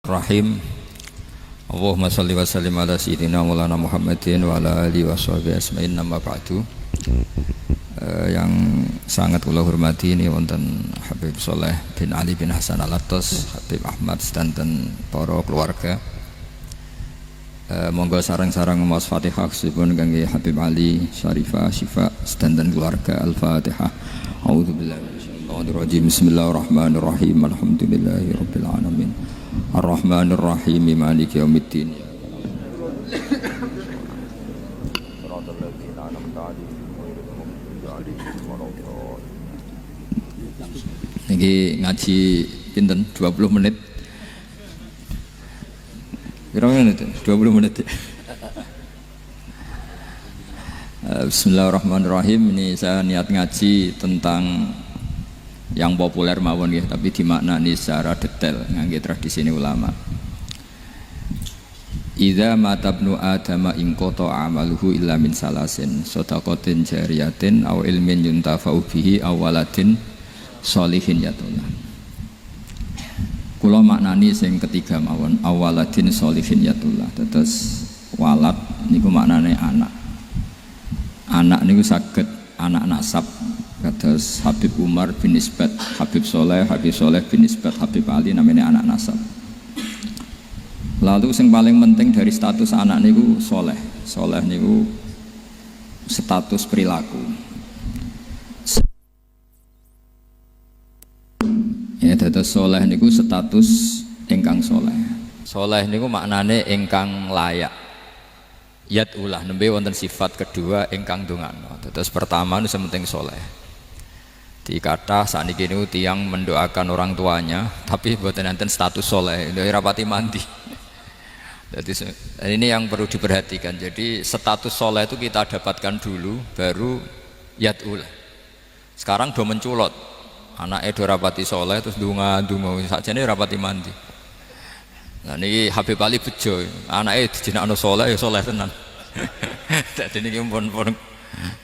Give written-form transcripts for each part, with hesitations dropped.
Rahim. Allahumma sholli wa sallim ala sayyidina Maulana Muhammadin wa ala alihi wa sahbihi asma'in nama ba'du. Yang sangat kula hormati ini wonten Habib Soleh bin Ali bin Hasan Al-Attas, Habib Ahmad dan para keluarga. Monggo sarang-sarang maos Fatihah sipun kangge Habib Ali Syarifah Syifa dan keluarga. Al-Fatihah. A'udzubillahi minasyaitonir rajim. Bismillahirrahmanirrahim. Alhamdulillahirabbil alamin. Ar-Rahmanir Rahim Maliki Yaumiddin. Niki ngaji pinten 20 menit. Berapa menit? 20 menit. Bismillahirrahmanirrahim. Ini saya niat ngaji tentang yang populer mawon ya, tapi dimaknani secara detail ngangge tradisi ini ulama. Idza matabnu adama in qata amaluhu illa min salasin shadaqatin jariyatin aw ilmin yuntafa'u bihi aw waladin sholihin yatullah. Kula maknani sing ketiga mawon, awaladin sholihin yatullah. Terus walad niku maknane anak. Anak niku saged anak nasab. Kados Habib Umar bin Isbat Habib Soleh bin Isbat Habib Ali namanya anak nasab. Lalu yang paling penting dari status anak niku soleh. Soleh niku status perilaku. Ya, dados soleh niku status ingkang soleh. Soleh niku maknane ingkang layak. Yat ulah nembe wonten sifat kedua ingkang dongano. Dados pertama nu sementing soleh. Dikata saat ini tiang mendoakan orang tuanya, tapi buatan enten status soleh, dari rapati mandi. Jadi ini yang perlu diperhatikan. Jadi status soleh itu kita dapatkan dulu, baru yadul. Sekarang do menculot, anaknya do rapati soleh, terus dunga saja ini rapati mandi. Nah ini Habib Ali bejo, anaknya dijinakno soleh, ya soleh tenan. Jadi ini pun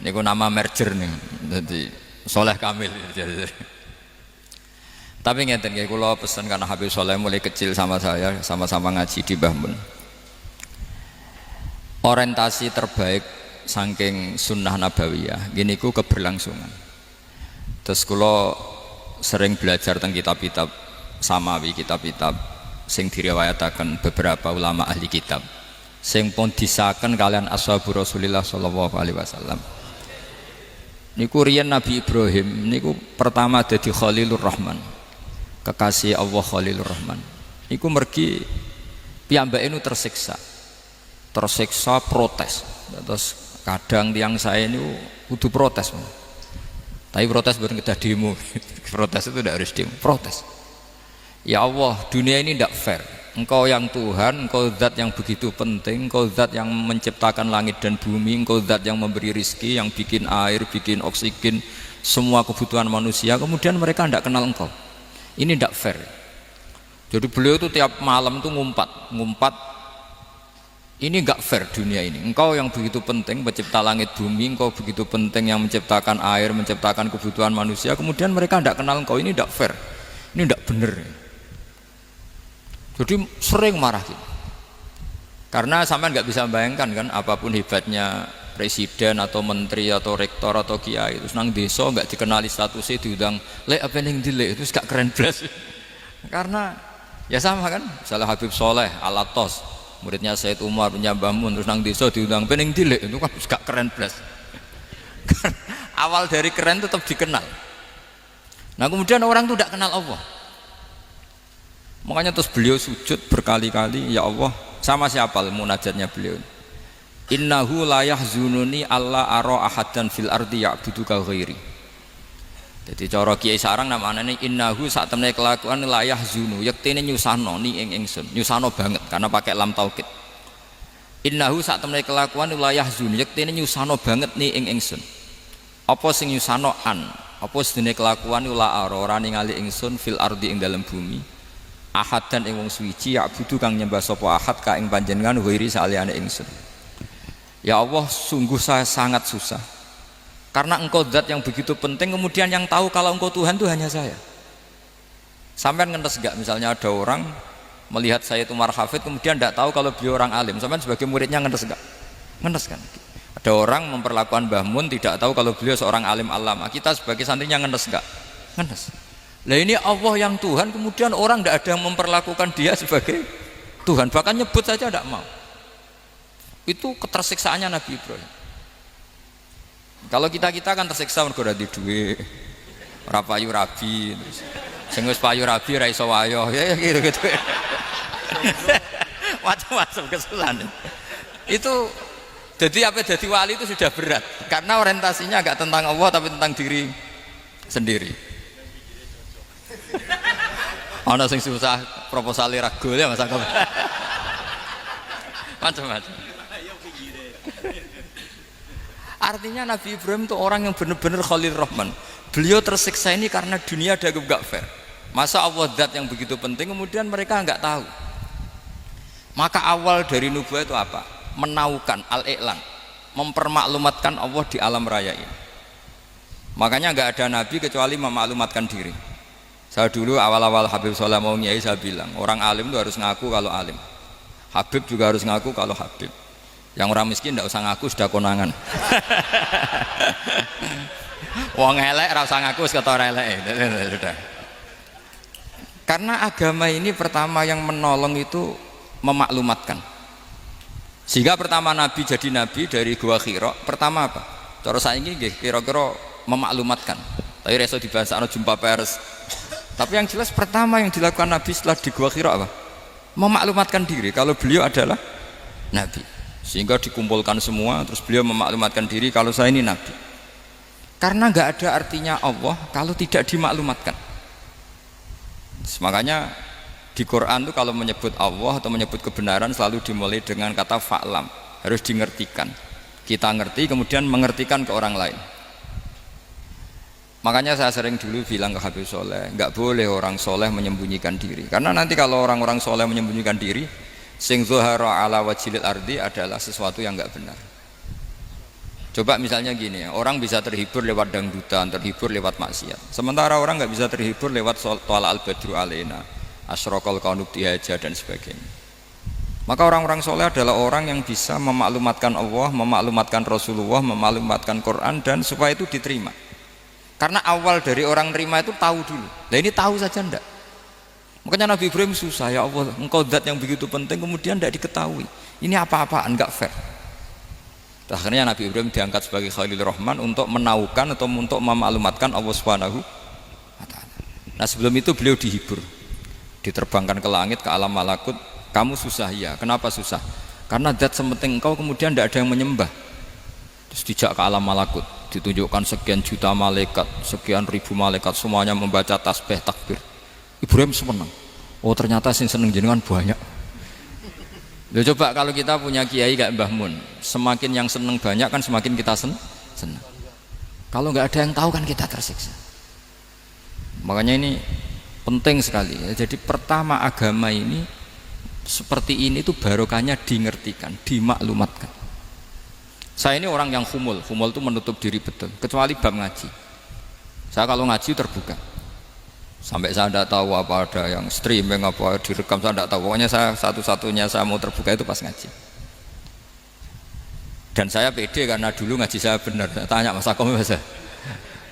ini nama merger nih. Jadi soleh kamil. Tapi ngeten nggih, kula pesen karena Habib Soleh mulai kecil sama saya, sama-sama ngaji di Mbah Mun. Orientasi terbaik saking sunnah nabawiyah gini ku keberlangsungan. Terus kula sering belajar tentang kitab-kitab samawi, kitab-kitab sing diriwayataken beberapa ulama ahli kitab sing pun disaken kalian ashabur Rasulillah sallallahu alaihi wasallam. Niku riyen Nabi Ibrahim niku pertama dadi Khalilur Rahman, kekasih Allah Khalilur Rahman. Niku mergi piyambake nu tersiksa protes. Terus kadang tiang saya niku kudu protes. Tapi protes bukan kita demo. Protes itu tidak harus demo, protes. Ya Allah, dunia ini tidak fair. Engkau yang Tuhan, Engkau zat yang begitu penting, Engkau zat yang menciptakan langit dan bumi, Engkau zat yang memberi rizki, yang bikin air, bikin oksigen, semua kebutuhan manusia, kemudian mereka tidak kenal Engkau. Ini tidak fair. Jadi beliau itu tiap malam itu ngumpat, ini enggak fair dunia ini. Engkau yang begitu penting pencipta langit bumi, Engkau begitu penting yang menciptakan air, menciptakan kebutuhan manusia, kemudian mereka tidak kenal Engkau. Ini tidak fair, ini tidak benar. Jadi sering marah gitu. Karena sampean nggak bisa bayangkan kan, apapun hebatnya presiden atau menteri atau rektor atau kiai itu nang desa nggak dikenali statusnya, diundang lek apa yang dilek itu gak keren belas. Karena ya sama kan, misalnya Habib Soleh Al-Attas muridnya Said Umar bin Mbah Mun, terus nang desa diundang pening dilek itu kan gak keren belas. Awal dari keren tetap dikenal. Nah kemudian orang itu tidak kenal Allah. Makanya terus beliau sujud berkali-kali, ya Allah, sama siapa munajatnya beliau? Innahu la yahzununi alla ara ahadan fil ardi ya'buduka ghairi. Jadi cara kiai sarang namanya innahu sak temene kelakuan la yahzunu, yektene nyusano ni ing ingsun, nyusano banget karena pakai lam taukid. Innahu sak temene kelakuan la yahzunu, yektene nyusano banget ni ing ingsun. Apa sing nyusano an? Apa sedene kelakuan la ara ora ningali ingsun fil ardi ing dalam bumi. Ahad dan ing wong suwiji ya'budu kang nyembah sapa ahad ka ing panjenengan wiri saliyane ingsun. Ya Allah, sungguh saya sangat susah karena Engkau zat yang begitu penting, kemudian yang tahu kalau Engkau Tuhan itu hanya saya. Sampai ngenes gak misalnya ada orang melihat saya itu Umar Hafid kemudian tidak tahu kalau beliau orang alim, sampean sebagai muridnya ngenes enggak? Ngenes kan? Ada orang memperlakukan Mbah Mun tidak tahu kalau beliau seorang alim alama, kita sebagai santrinya ngenes enggak? Ngenes. Lah ini Allah yang Tuhan, kemudian orang tidak ada yang memperlakukan dia sebagai Tuhan, bahkan nyebut saja tidak mau. Itu ketersiksaannya Nabi Ibrahim. Kalau kita kan tersiksa mergo ora duwe, ora payu rabi, terus sing wis payu rabi ra iso wayo, ya gitu-gitu. Macam-macam kesulitan. Itu jadi apa, jadi wali itu sudah berat karena orientasinya agak tentang Allah tapi tentang diri sendiri. Ana sing susah proposal ragu ya Mas Akam. Macam-macam. Artinya Nabi Ibrahim itu orang yang benar-benar Khalil Rahman. Beliau tersiksa ini karena dunia dianggap gak fair. Masa Allah zat yang begitu penting kemudian mereka nggak tahu. Maka awal dari nubuah itu apa? Menaukan, al-i'lan, mempermaklumatkan Allah di alam raya ini. Makanya nggak ada nabi kecuali memaklumatkan diri. Saya dulu awal-awal Habib Soleh mau nyai, saya bilang orang alim itu harus ngaku kalau alim, Habib juga harus ngaku kalau Habib. Yang orang miskin tidak usah ngaku, sudah konangan. Wong elek ora usah ngaku wis ketora elek. Sudah. Karena agama ini pertama yang menolong itu memaklumatkan. Sehingga pertama Nabi jadi Nabi dari Gua Hira, pertama apa? Cara saiki nggih kira-kira memaklumatkan. Tapi reso dibahasano jumpa pers. Tapi yang jelas pertama yang dilakukan Nabi setelah di Gua Hira apa? Memaklumatkan diri kalau beliau adalah Nabi. Sehingga dikumpulkan semua, terus beliau memaklumatkan diri kalau saya ini Nabi. Karena nggak ada artinya Allah kalau tidak dimaklumatkan. Makanya di Quran itu kalau menyebut Allah atau menyebut kebenaran selalu dimulai dengan kata fa'lam, harus dingertikan. Kita ngerti kemudian mengertikan ke orang lain. Makanya saya sering dulu bilang ke Habib Soleh, nggak boleh orang soleh menyembunyikan diri. Karena nanti kalau orang-orang soleh menyembunyikan diri, sing zuhara ala wajhil ardi adalah sesuatu yang nggak benar. Coba misalnya gini, orang bisa terhibur lewat dangdutan, terhibur lewat maksiat. Sementara orang nggak bisa terhibur lewat thala al-badru alaina, asyraqal qaunub dihaja dan sebagainya. Maka orang-orang soleh adalah orang yang bisa memaklumatkan Allah, memaklumatkan Rasulullah, memaklumatkan Quran, dan supaya itu diterima. Karena awal dari orang terima itu tahu dulu. Nah ini tahu saja ndak. Makanya Nabi Ibrahim susah, ya Allah, engkau zat yang begitu penting kemudian tidak diketahui. Ini apa-apaan, nggak fair. Akhirnya Nabi Ibrahim diangkat sebagai Khalil Rahman untuk menaukan atau untuk memaklumatkan Allah Subhanahu wa ta'ala. Nah sebelum itu beliau dihibur, diterbangkan ke langit, ke alam malakut. Kamu susah ya, kenapa susah? Karena zat sementing engkau kemudian tidak ada yang menyembah. Terus dijak ke alam malakut, ditunjukkan sekian juta malaikat, sekian ribu malaikat, semuanya membaca tasbih takbir. Ibrahim senang. Oh ternyata sing seneng jenengan banyak. Loh, coba kalau kita punya kiai kayak Mbah Mun, semakin yang seneng banyak kan semakin kita senang. Kalau nggak ada yang tahu kan kita tersiksa. Makanya ini penting sekali ya. Jadi pertama agama ini seperti ini tuh barokahnya dingertikan, dimaklumatkan. Saya ini orang yang humul itu menutup diri betul, kecuali bab ngaji. Saya kalau ngaji terbuka. Sampai saya tidak tahu apa ada yang streaming apa direkam, saya tidak tahu. Pokoknya saya satu-satunya saya mau terbuka itu pas ngaji. Dan saya pede karena dulu ngaji saya benar. Saya tanya Mas Akom,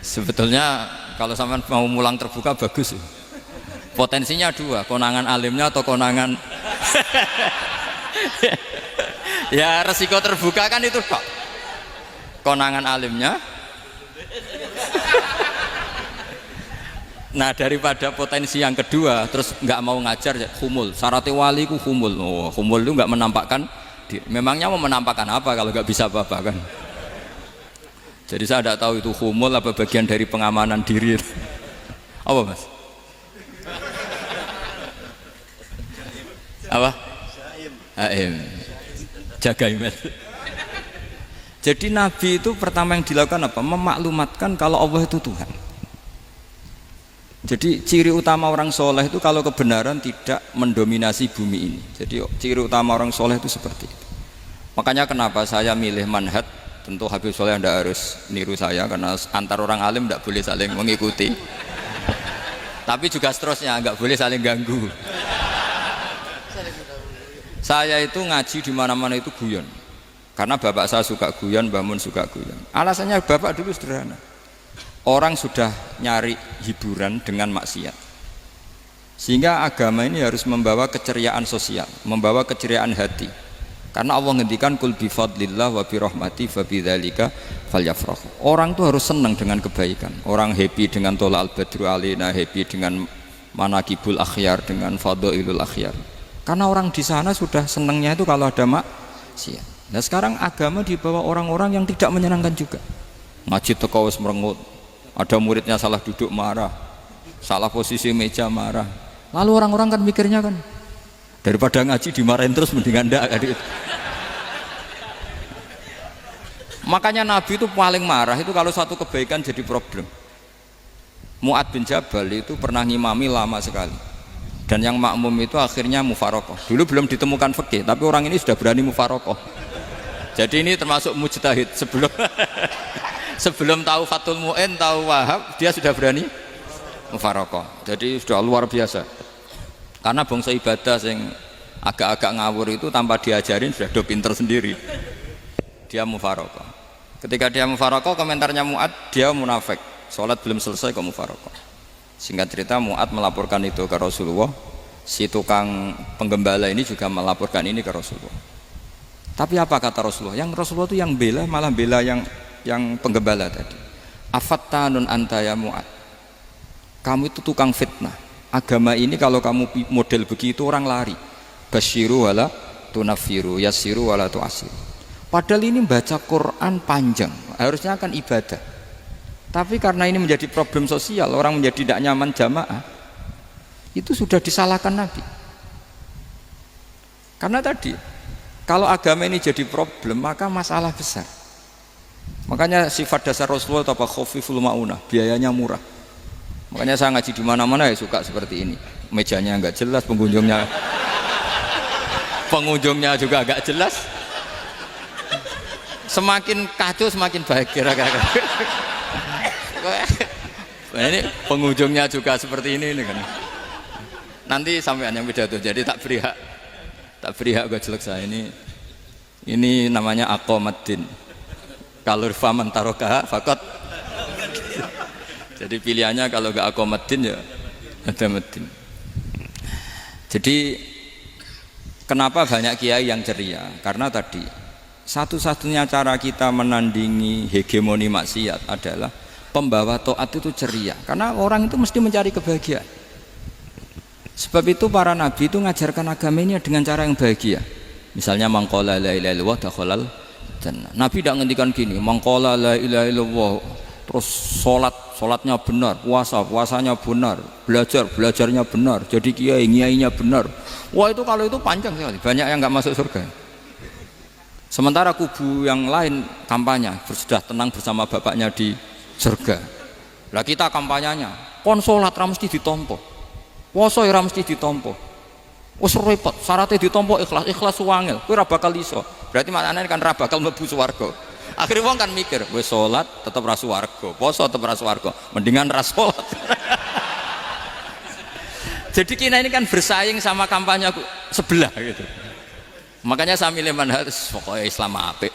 sebetulnya kalau sampean mau mulang terbuka bagus. Potensinya dua, konangan alimnya atau konangan. Ya resiko terbuka kan itu kok. Konangan alimnya. Nah daripada potensi yang kedua terus nggak mau ngajar, humul. Syaratnya wali ku humul. Oh, humul itu nggak menampakkan diri. Memangnya mau menampakkan apa kalau nggak bisa apa-apa kan? Jadi saya tidak tahu itu humul apa bagian dari pengamanan diri. Apa mas? Apa? Aim. Jaga iman. Jadi Nabi itu pertama yang dilakukan apa? Memaklumatkan kalau Allah itu Tuhan. Jadi ciri utama orang soleh itu kalau kebenaran tidak mendominasi bumi ini. Jadi ciri utama orang soleh itu seperti itu. Makanya kenapa saya milih manhaj. Tentu Habib Soleh tidak harus niru saya karena antar orang alim tidak boleh saling mengikuti. Tapi juga seterusnya nggak boleh saling ganggu. Saya itu ngaji di mana-mana itu guyon. Karena bapak saya suka guyon, Mbah Mun suka guyon. Alasannya bapak dulu sederhana. Orang sudah nyari hiburan dengan maksiat. Sehingga agama ini harus membawa keceriaan sosial, membawa keceriaan hati. Karena Allah ngendikan kul bi fadlillah wa bi rahmati fa bidzalika falyafrahu. Orang tuh harus senang dengan kebaikan. Orang happy dengan tolal badru alina, happy dengan manakibul akhyar, dengan fadhailul akhyar. Karena orang di sana sudah senangnya itu kalau ada maksiat. Nah sekarang agama dibawa orang-orang yang tidak menyenangkan juga. Ngaji teko wis merengut, ada muridnya salah duduk marah, salah posisi meja marah. Lalu orang-orang kan mikirnya kan, daripada ngaji dimarahin terus mendingan ndak. Makanya Nabi itu paling marah itu kalau satu kebaikan jadi problem. Mu'ad bin Jabal itu pernah ngimami lama sekali, dan yang makmum itu akhirnya mufarokoh. Dulu belum ditemukan fikih, tapi orang ini sudah berani mufarokoh. Jadi ini termasuk mujtahid. Sebelum tahu Fathul Mu'in, tahu Wahab, dia sudah berani mufarokoh. Jadi sudah luar biasa. Karena bangsa ibadah yang agak-agak ngawur itu tanpa diajarin sudah do pinter sendiri. Dia mufarokoh. Ketika dia mufarokoh, komentarnya Mu'ad, dia munafik. Sholat belum selesai kok mufarokoh. Singkat cerita Mu'ad melaporkan itu ke Rasulullah. Si tukang penggembala ini juga melaporkan ini ke Rasulullah. Tapi apa kata Rasulullah? Yang Rasulullah itu yang bela, malah bela yang penggembala tadi. Afattanun anta ya Mu'ad. Kamu itu tukang fitnah. Agama ini kalau kamu model begitu orang lari. Basyiru wala tunafiru, yassiru wala tu'asiru. Padahal ini baca Quran panjang, harusnya akan ibadah. Tapi karena ini menjadi problem sosial, orang menjadi tidak nyaman jamaah, itu sudah disalahkan Nabi. Karena tadi kalau agama ini jadi problem, maka masalah besar. Makanya sifat dasar Rasulullah apa khafiful maunah, biayanya murah. Makanya saya ngaji di mana-mana ya suka seperti ini. Mejanya enggak jelas, pengunjungnya juga enggak jelas. Semakin kacau semakin baik kira-kira. Nah, ini pengunjungnya juga seperti ini kan. Nanti sampean yang beda tuh, jadi tak beri hak gue jelek saya ini namanya aqomaddin. Kalau faman tarokaha fakot. Jadi pilihannya kalau gak aqomaddin ya ada maddin. Jadi kenapa banyak kiai yang ceria? Karena tadi satu-satunya cara kita menandingi hegemoni maksiat adalah pembawa taat itu ceria. Karena orang itu mesti mencari kebahagiaan. Sebab itu para nabi itu mengajarkan agama ini dengan cara yang bahagia. Misalnya mangqala la ilaha illallah dakhalal jannah. Nabi tidak ngendikan gini, mangqala la ilaha illallah terus salatnya benar, puasanya benar, belajarnya benar, jadi kiainya benar. Wah itu kalau itu panjang sekali, banyak yang enggak masuk surga. Sementara kubu yang lain kampanye sudah tenang bersama bapaknya di surga. Lah kita kampanyenya kon salat ra mesti ditampa. Puasa ora mesti ditampa. Wis repot, syaratnya ditampa ikhlas wangel. Kowe ora bakal iso. Berarti maknane kan ora bakal mlebu swarga. Akhire wong kan mikir, wis salat tetep ra swarga, puasa tetep ra swarga, mendingan ra salat. Jadi kita ini kan bersaing sama kampanye sebelah gitu. Makanya saya milih manhaj pokoknya Islam apik.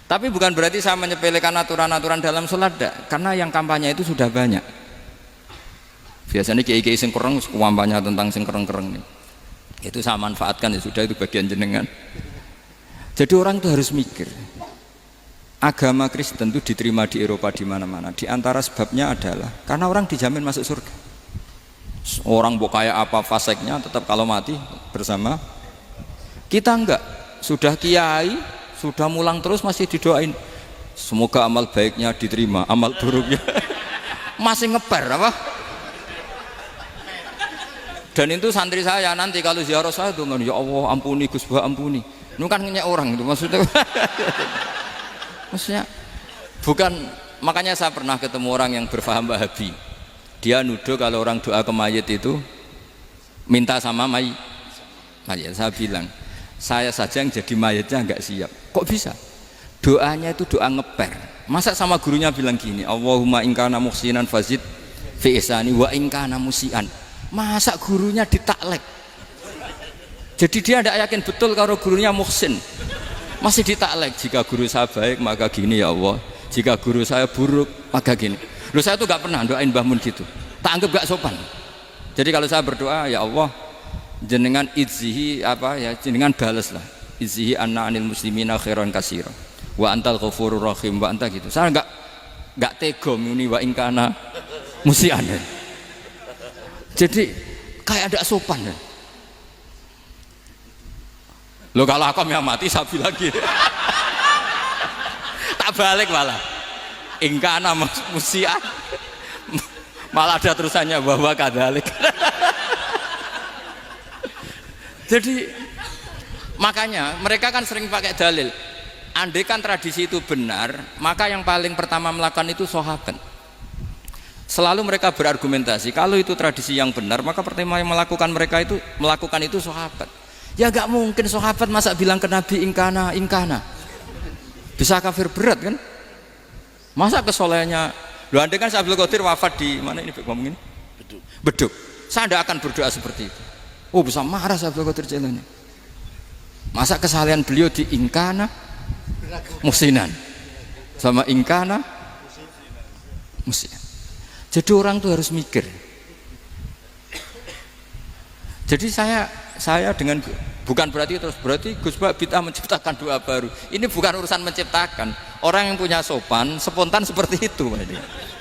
Tapi bukan berarti saya menyepelekan aturan-aturan dalam sholat, karena yang kampanye itu sudah banyak. Biasanya kiai-kiai sing kereng kampanye tentang sing kereng-kereng nih. Itu saya manfaatkan, ya sudah, itu bagian jenengan. Jadi orang itu harus mikir. Agama Kristen itu diterima di Eropa di mana-mana. Di antara sebabnya adalah karena orang dijamin masuk surga. Orang mau kayak apa faseknya tetap kalau mati bersama. Kita enggak, sudah kiai, sudah mulang terus masih didoain. Semoga amal baiknya diterima, amal buruknya masih ngeper apa? Dan itu santri saya nanti kalau ziarah saya tuh, ya Allah ampuni Gus Bah ampuni. Itu kan ngenyek orang itu maksudnya. Maksudnya bukan, makanya saya pernah ketemu orang yang berfaham Wahabi. Dia nuduh kalau orang doa ke mayit itu minta sama mayit. Saya bilang, saya saja yang jadi mayitnya enggak siap. Kok bisa? Doanya itu doa ngeper. Masa sama gurunya bilang gini, Allahumma in kana muhsinan fazid fi ihsani wa in kana musian. Masa gurunya ditaklek. Jadi dia tidak yakin betul kalau gurunya muhsin. Masih ditaklek, jika guru saya baik maka gini ya Allah, jika guru saya buruk maka gini. Loh saya tuh gak pernah doain Mbah Mun gitu, tak anggap gak sopan. Jadi kalau saya berdoa, ya Allah jenengan izzihi apa ya, jenengan balas lah, izzihi anna anil muslimina khairan katsira wa antal ghafurur rahim wa anta gitu. Saya gak tega muni wa ingkana musian. Jadi kayak ada sopan ya. Loh kalau aku yang mati sapi lagi. Tak balik malah. Ingkana musian. Malah ada terusannya bahwa kadalik. Jadi makanya mereka kan sering pakai dalil. Andai kan tradisi itu benar, maka yang paling pertama melakukan itu sahabat. Selalu mereka berargumentasi kalau itu tradisi yang benar, maka pertama yang melakukan itu sahabat. Ya gak mungkin sahabat masa bilang ke Nabi ingkana. Bisa kafir berat kan? Masa kesolehannya? Loh andai kan Abdul Qadir wafat di mana ini ngomong ini? Beduk. Saya tidak akan berdoa seperti itu. Oh bisa marah Abdul Qadir Jailani. Masa kesalahan beliau di ingkana musinan sama ingkana musinan. Jadi orang tuh harus mikir. Jadi saya dengan bukan berarti Gus Bak bid'ah menciptakan doa baru. Ini bukan urusan menciptakan. Orang yang punya sopan spontan seperti itu.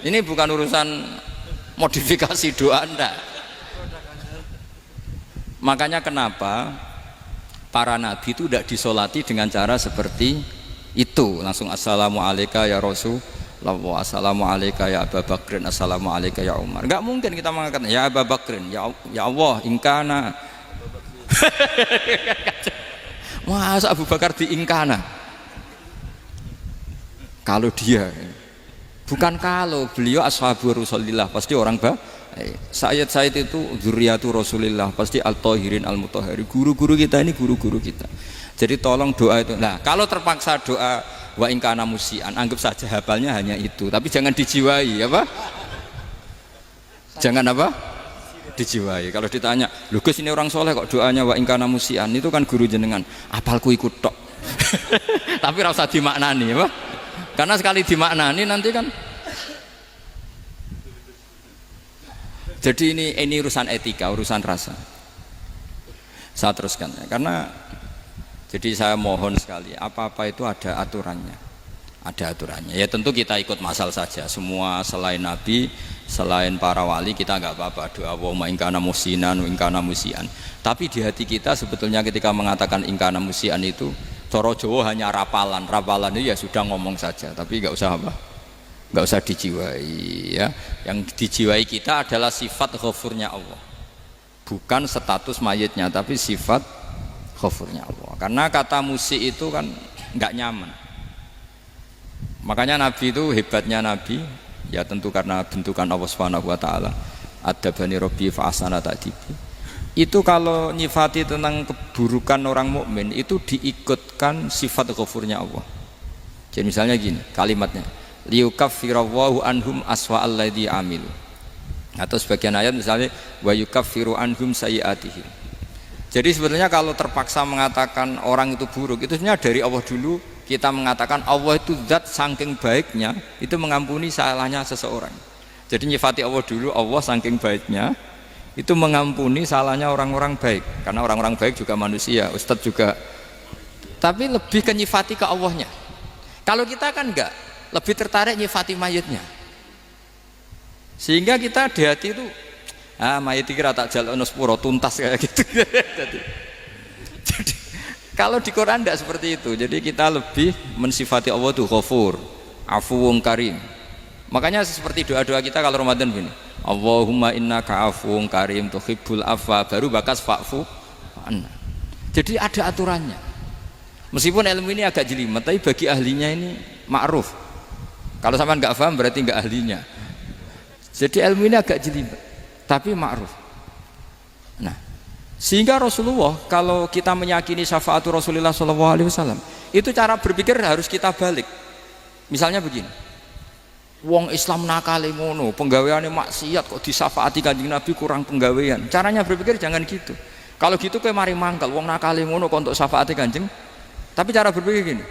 Ini bukan urusan modifikasi doa Anda. Makanya kenapa para nabi itu tidak disolati dengan cara seperti itu, langsung assalamualaikum ya Rasul, assalamualaikum ya Abu Bakrin, assalamualaikum ya Umar. Enggak mungkin kita mengatakan ya Abu Bakrin, ya Allah ingkana. Masa Abu Bakar di ingkana? Kalau dia bukan kalau beliau ashabu Rasulillah pasti orang Sayyid itu dzurriyyatu Rasulillah pasti al-tahirin al-mutahhari. Guru-guru kita ini guru-guru kita. Jadi tolong doa itu. Nah, kalau terpaksa doa wa in kana musian, anggap saja hafalnya hanya itu, tapi jangan dijiwai apa? Jangan apa? Dijiwai. Kalau ditanya, "Lho Gus ini orang soleh kok doanya wa in kana musian?" Itu kan guru jenengan, apalku ikut tok. Tapi ora usah dimaknani apa? Karena sekali dimaknani nanti kan. Jadi ini urusan etika, urusan rasa. Saya teruskan ya. Karena jadi saya mohon sekali, apa-apa itu ada aturannya. Ada aturannya. Ya tentu kita ikut masal saja. Semua selain Nabi, selain para wali kita nggak apa-apa doa wa ingkana musinan, ingkana musian. Tapi di hati kita sebetulnya ketika mengatakan ingkana musian itu coro Jawa hanya rapalan. Rapalan itu ya sudah ngomong saja, tapi nggak usah apa? Nggak usah dijiwai ya. Yang dijiwai kita adalah sifat ghafurnya Allah, bukan status mayitnya, tapi sifat ghafurnya Allah. Karena kata musik itu kan nggak nyaman. Makanya Nabi itu hebatnya Nabi ya tentu karena bentukan Allah Subhanahu wa taala. Adabani Rabbi fa ahsana ta'dibi. Itu kalau nyifati tentang keburukan orang mukmin itu diikutkan sifat ghafurnya Allah. Jadi misalnya gini kalimatnya, liyukaffirallahu anhum aswa alladzi amilu. Atau sebagian ayat misalnya wa yukaffiru anhum sayiatihim. Jadi sebetulnya kalau terpaksa mengatakan orang itu buruk, itu sebenarnya dari Allah dulu kita mengatakan Allah itu zat saking baiknya itu mengampuni salahnya seseorang. Jadi nyifati Allah dulu, Allah saking baiknya itu mengampuni salahnya orang-orang baik. Karena orang-orang baik juga manusia, Ustadz juga. Tapi lebih ke nyifati ke Allahnya. Kalau kita kan enggak, lebih tertarik nyifati mayitnya. Sehingga kita di hati itu mayit kira tak jalono sepuro tuntas kayak gitu. jadi kalau di Quran tidak seperti itu. Jadi kita lebih mensifati Allah itu Ghafur, Afuwun Karim. Makanya seperti doa-doa kita kalau Ramadan begini, Allahumma innaka afuwun karim tuhibbul afwa, baru bakas fa'fu anna. Jadi ada aturannya. Meskipun ilmu ini agak jelimet, tapi bagi ahlinya ini ma'ruf. Kalau sampean nggak paham berarti nggak ahlinya. Jadi ilmu ini agak jelimet, tapi ma'ruf. Nah, sehingga Rasulullah kalau kita meyakini syafaatu Rasulullah SAW, itu cara berpikir harus kita balik. Misalnya begini, wong Islam nakale ngono, penggaweane maksiat kok disyafaati Kanjeng Nabi kurang penggawean. Caranya berpikir jangan gitu. Kalau gitu kowe mari mangkel wong nakale ngono kok untuk syafaate Kanjeng. Tapi cara berpikir gini,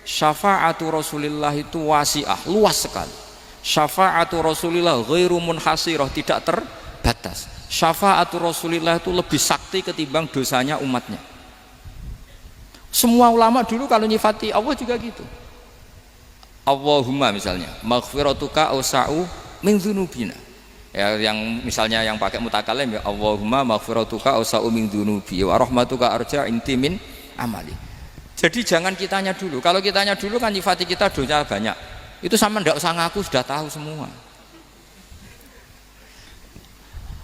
syafaatu Rasulillah itu wasi'ah, luas sekali. Syafaatu Rasulillah ghairu munhasirah, tidak terbatas. Syafaatu Rasulillah itu lebih sakti ketimbang dosanya umatnya. Semua ulama dulu kalau nyifati Allah juga gitu. Allahumma misalnya, maghfiratuka awsa'u min dzunubina. Ya, yang misalnya yang pakai mutakalim ya Allahumma maghfiratuka awsa'u min dzunubi wa rahmatuka arja inti min amali. Jadi jangan kitanya dulu. Kalau kitanya dulu kan nyifati kita dosa banyak. Itu sama ndak usah ngaku, sudah tahu semua.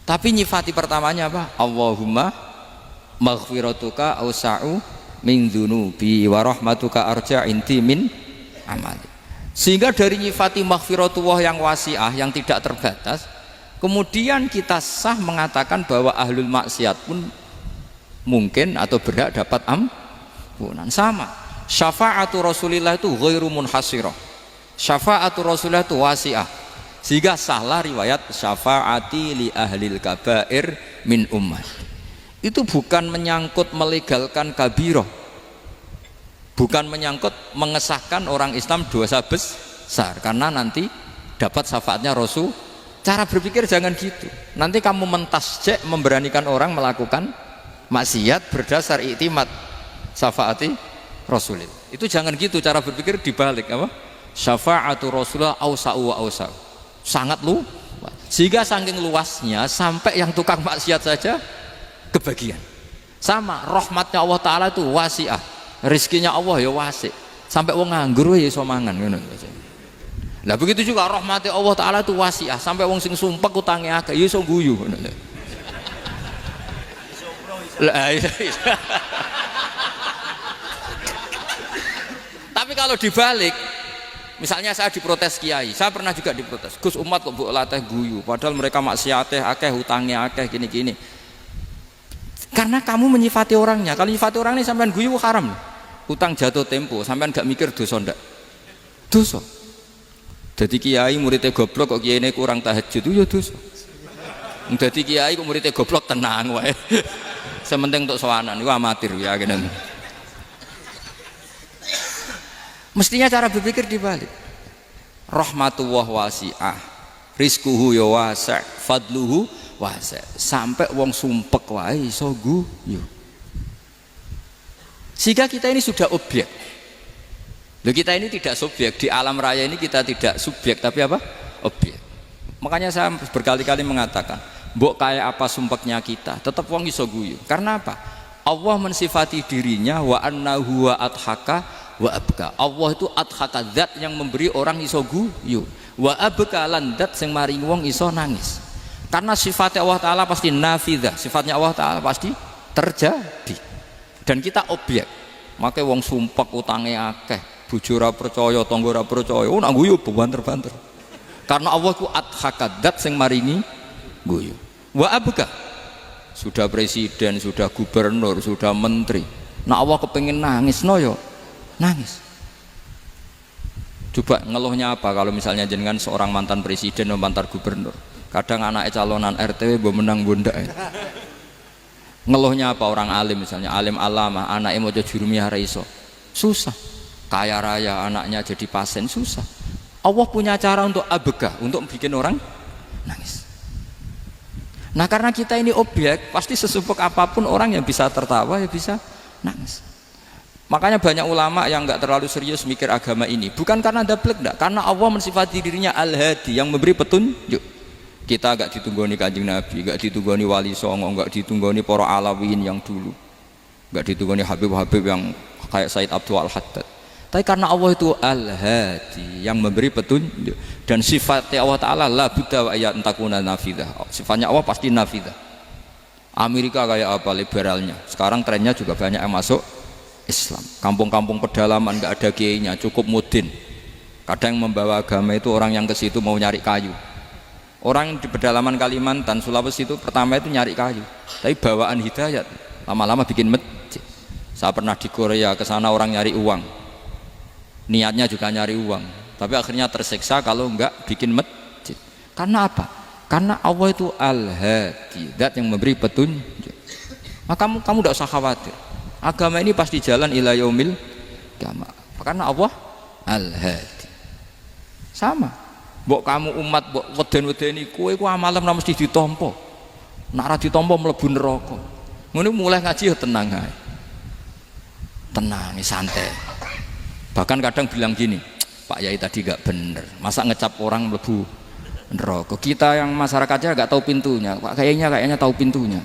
Tapi nyifati pertamanya apa? Allahumma maghfiratuka awsa'u min dzunubi wa rahmatuka arja inti min amali. Sehingga dari nyifati maghfiratullah yang wasi'ah, yang tidak terbatas, kemudian kita sah mengatakan bahwa ahlul maksiat pun mungkin atau berhak dapat ampunan. Sama, syafaatu Rasulillah itu ghairu munhasirah, syafaatu Rasulillah itu wasi'ah. Sehingga sahlah riwayat syafaati li ahlil kabair min ummah. Itu bukan menyangkut melegalkan kabirah, bukan menyangkut mengesahkan orang Islam dosa besar, karena nanti dapat syafaatnya Rasul. Cara berpikir jangan gitu. Nanti kamu mentasjek, memberanikan orang melakukan maksiat berdasar iktimat syafaati Rasulillah. Itu jangan gitu cara berpikir, dibalik apa? Syafaatu Rasulullah awsa'u wa awsa'u. Sangat luas. Sehingga saking luasnya sampai yang tukang maksiat saja kebagian. Sama, rahmatnya Allah Ta'ala itu wasi'ah, rizkinya Allah ya wasi', sampai wong nganggur ya iso mangan. Nah begitu juga rahmatnya Allah Ta'ala itu wasi'ah, sampai wong sing sumpek utange akeh ya iso guyu. Tapi kalau dibalik, misalnya saya diprotes kiai, saya pernah juga diprotes, Gus umat kok mbok latih guyu padahal mereka maksiate akeh, hutangnya akeh, gini-gini. Karena kamu menyifati orangnya. Kalau menyifati orang ini sampean guyu haram. Utang jatuh tempo, sampean gak mikir dosa ndak? Dosa. Jadi kiai muridnya goblok kok kiai ini kurang tahajud itu ya dosa. Jadi kiai kok muridnya goblok tenang wae. Sementing untuk sowanan itu amatir ya gini. Mestinya cara berpikir dibalik. Rahmatullah wasi'ah, rizquhu ya wasi', fadluhu wasi'. Sampai wong sumpek wae iso guyu. Sehingga kita ini sudah objek. Loh, kita ini tidak subjek, di alam raya ini kita tidak subjek tapi apa? Objek. Makanya saya berkali-kali mengatakan, mbok kayak apa sumpeknya kita, tetap wong iso guyu. Karena apa? Allah mensifati dirinya wa annahu wa adhaka wa abka. Allah itu adhaka, zat yang memberi orang iso guyu. Wa abka lan zat sing maringi wong iso nangis. Karena sifatnya Allah Ta'ala pasti nafidah, sifatnya Allah Ta'ala pasti terjadi. Dan kita objek. Makanya wong sumpek utange akeh, bojo ora percaya, tangga ora percaya, nak guyu banter-banter. Karena Allah ku adhaka, zat sing maringi guyu. Wa abka, sudah presiden, sudah gubernur, sudah menteri, nak Allah kepengin nangis no yo nangis. Coba ngeluhnya apa kalau misalnya jenengan seorang mantan presiden atau mantan gubernur, kadang anaknya calonan RT mbok menang bondak. Ngeluhnya apa orang alim, misalnya alim alama, anaknya mau jadi jurumiyah iso, susah. Kaya raya anaknya jadi pasien, susah. Allah punya cara untuk abegah, untuk bikin orang nangis. Nah karena kita ini objek, pasti sesupek apapun orang yang bisa tertawa ya bisa nangis. Makanya banyak ulama yang nggak terlalu serius mikir agama ini, bukan karena dablek, enggak, karena Allah mensifati dirinya Al-Hadi, yang memberi petunjuk. Kita gak ditunggoni Kanjeng Nabi, gak ditunggoni Wali Songo, gak ditunggoni para alawin yang dulu, gak ditunggoni Habib-Habib yang kayak Said Abdul Al-Haddad. Tapi karena Allah itu Al-Hadi, yang memberi petunjuk, dan sifatnya Allah Ta'ala la budda wa ayat entakuna nafidah. Sifatnya Allah pasti nafidah. Amerika kayak apa liberalnya, sekarang trennya juga banyak yang masuk Islam. Kampung-kampung pedalaman gak ada kiainya, cukup mudin. Kadang yang membawa agama itu orang yang ke situ mau nyari kayu. Orang di pedalaman Kalimantan, Sulawesi itu pertama itu nyari kayu, tapi bawaan hidayat, lama-lama bikin masjid. Saya pernah di Korea, ke sana orang nyari uang, niatnya juga nyari uang, tapi akhirnya tersiksa kalau enggak bikin masjid. Karena apa? Karena Allah itu Al-Hadi, zat yang memberi petunjuk. Maka kamu tidak usah khawatir. Agama ini pasti jalan ila yaumil qiyamah. Karena Allah Al-Hadi. Sama. Mbok kamu umat mbok weden-wedeni kowe ku amalan ora mesti ditampa. Nek ora ditampa mlebu neraka. Ngono mulai ngaji ya tenang ae. Tenang, santai. Bahkan kadang bilang gini, Pak Yai tadi gak bener. Masa ngecap orang mlebu neraka? Kita yang masyarakatnya gak tahu pintunya. Pak kayaknya tahu pintunya.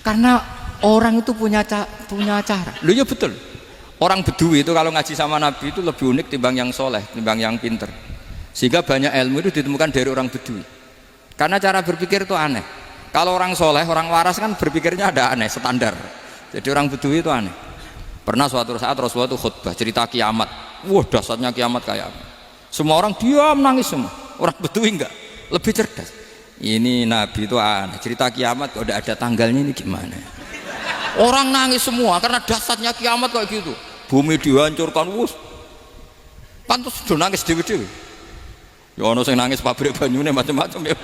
Karena orang itu punya cara. Loh ya betul. Orang Bedui itu kalau ngaji sama Nabi itu lebih unik timbang yang soleh, timbang yang pinter. Sehingga banyak ilmu itu ditemukan dari orang Bedui. Karena cara berpikir itu aneh. Kalau orang soleh, orang waras kan berpikirnya ada aneh, standar. Jadi orang Bedui itu aneh. Pernah suatu saat Rasulullah itu khutbah cerita kiamat. Wah dahsyatnya kiamat kayak apa? Semua orang diam nangis semua. Orang Bedui enggak, lebih cerdas. Ini Nabi itu aneh. Cerita kiamat kok udah ada tanggalnya ini gimana? Orang nangis semua karena dahsyatnya kiamat kayak gitu. Bumi dihancurkan, wus. Pantas sudah nangis dewi-dewi. Ya ono sing nangis pabrik banyune macam-macam ya.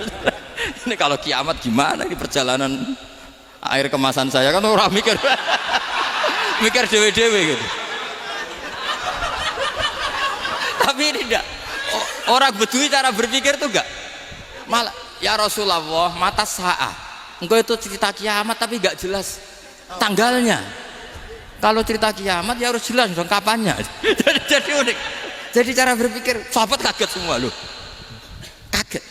Ini kalau kiamat gimana ini perjalanan air kemasan saya kan orang mikir mikir dewi-dewi gitu. Tapi ini enggak. Orang Bedui cara berpikir tuh enggak. Malah ya Rasulullah mata sa'ah. Engkau itu cerita kiamat tapi enggak jelas tanggalnya. Kalau cerita kiamat ya harus jelas dong kapannya. Jadi unik. Jadi cara berpikir sahabat kaget semua loh. Kaget.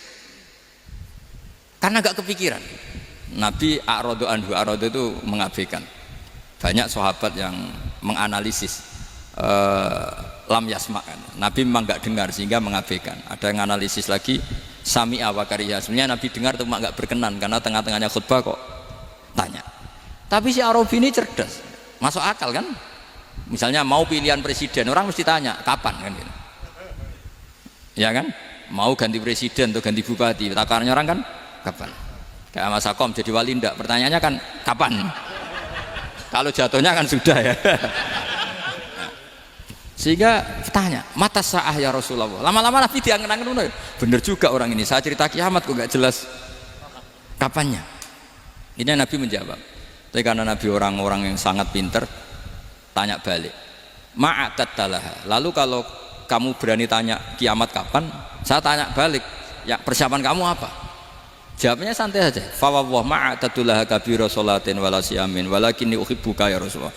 Karena gak kepikiran. Nabi a'radu anhu, a'radu itu mengabaikan. Banyak sahabat yang menganalisis lam yasma'kan. Nabi memang gak dengar sehingga mengabaikan. Ada yang analisis lagi sami'a wa kariha. Sebenarnya Nabi dengar itu gak berkenan karena tengah-tengahnya khutbah kok tanya. Tapi si Arabi ini cerdas. Masuk akal kan? Misalnya mau pilihan presiden, orang mesti tanya kapan kan gitu. Ya kan? Mau ganti presiden atau ganti bupati, takarannya orang kan kapan? Kayak Mas Akom jadi wali ndak? Pertanyaannya kan kapan? Kalau jatuhnya kan sudah ya. Sehingga tanya, mata sa'ah ya Rasulullah. Lama-lama Nabi diangen-angen, bener juga orang ini. Saya cerita kiamat kok gak jelas kapannya. Ini Nabi menjawab. Tapi karena Nabi orang-orang yang sangat pinter, tanya balik. Ma'atattalaha. Lalu kalau kamu berani tanya kiamat kapan, saya tanya balik. Ya persiapan kamu apa? Jawabnya santai saja. Fawwah ma'atattalaha kabira sholatin wala siyamin walakinni uhibbuka ya Rasulullah.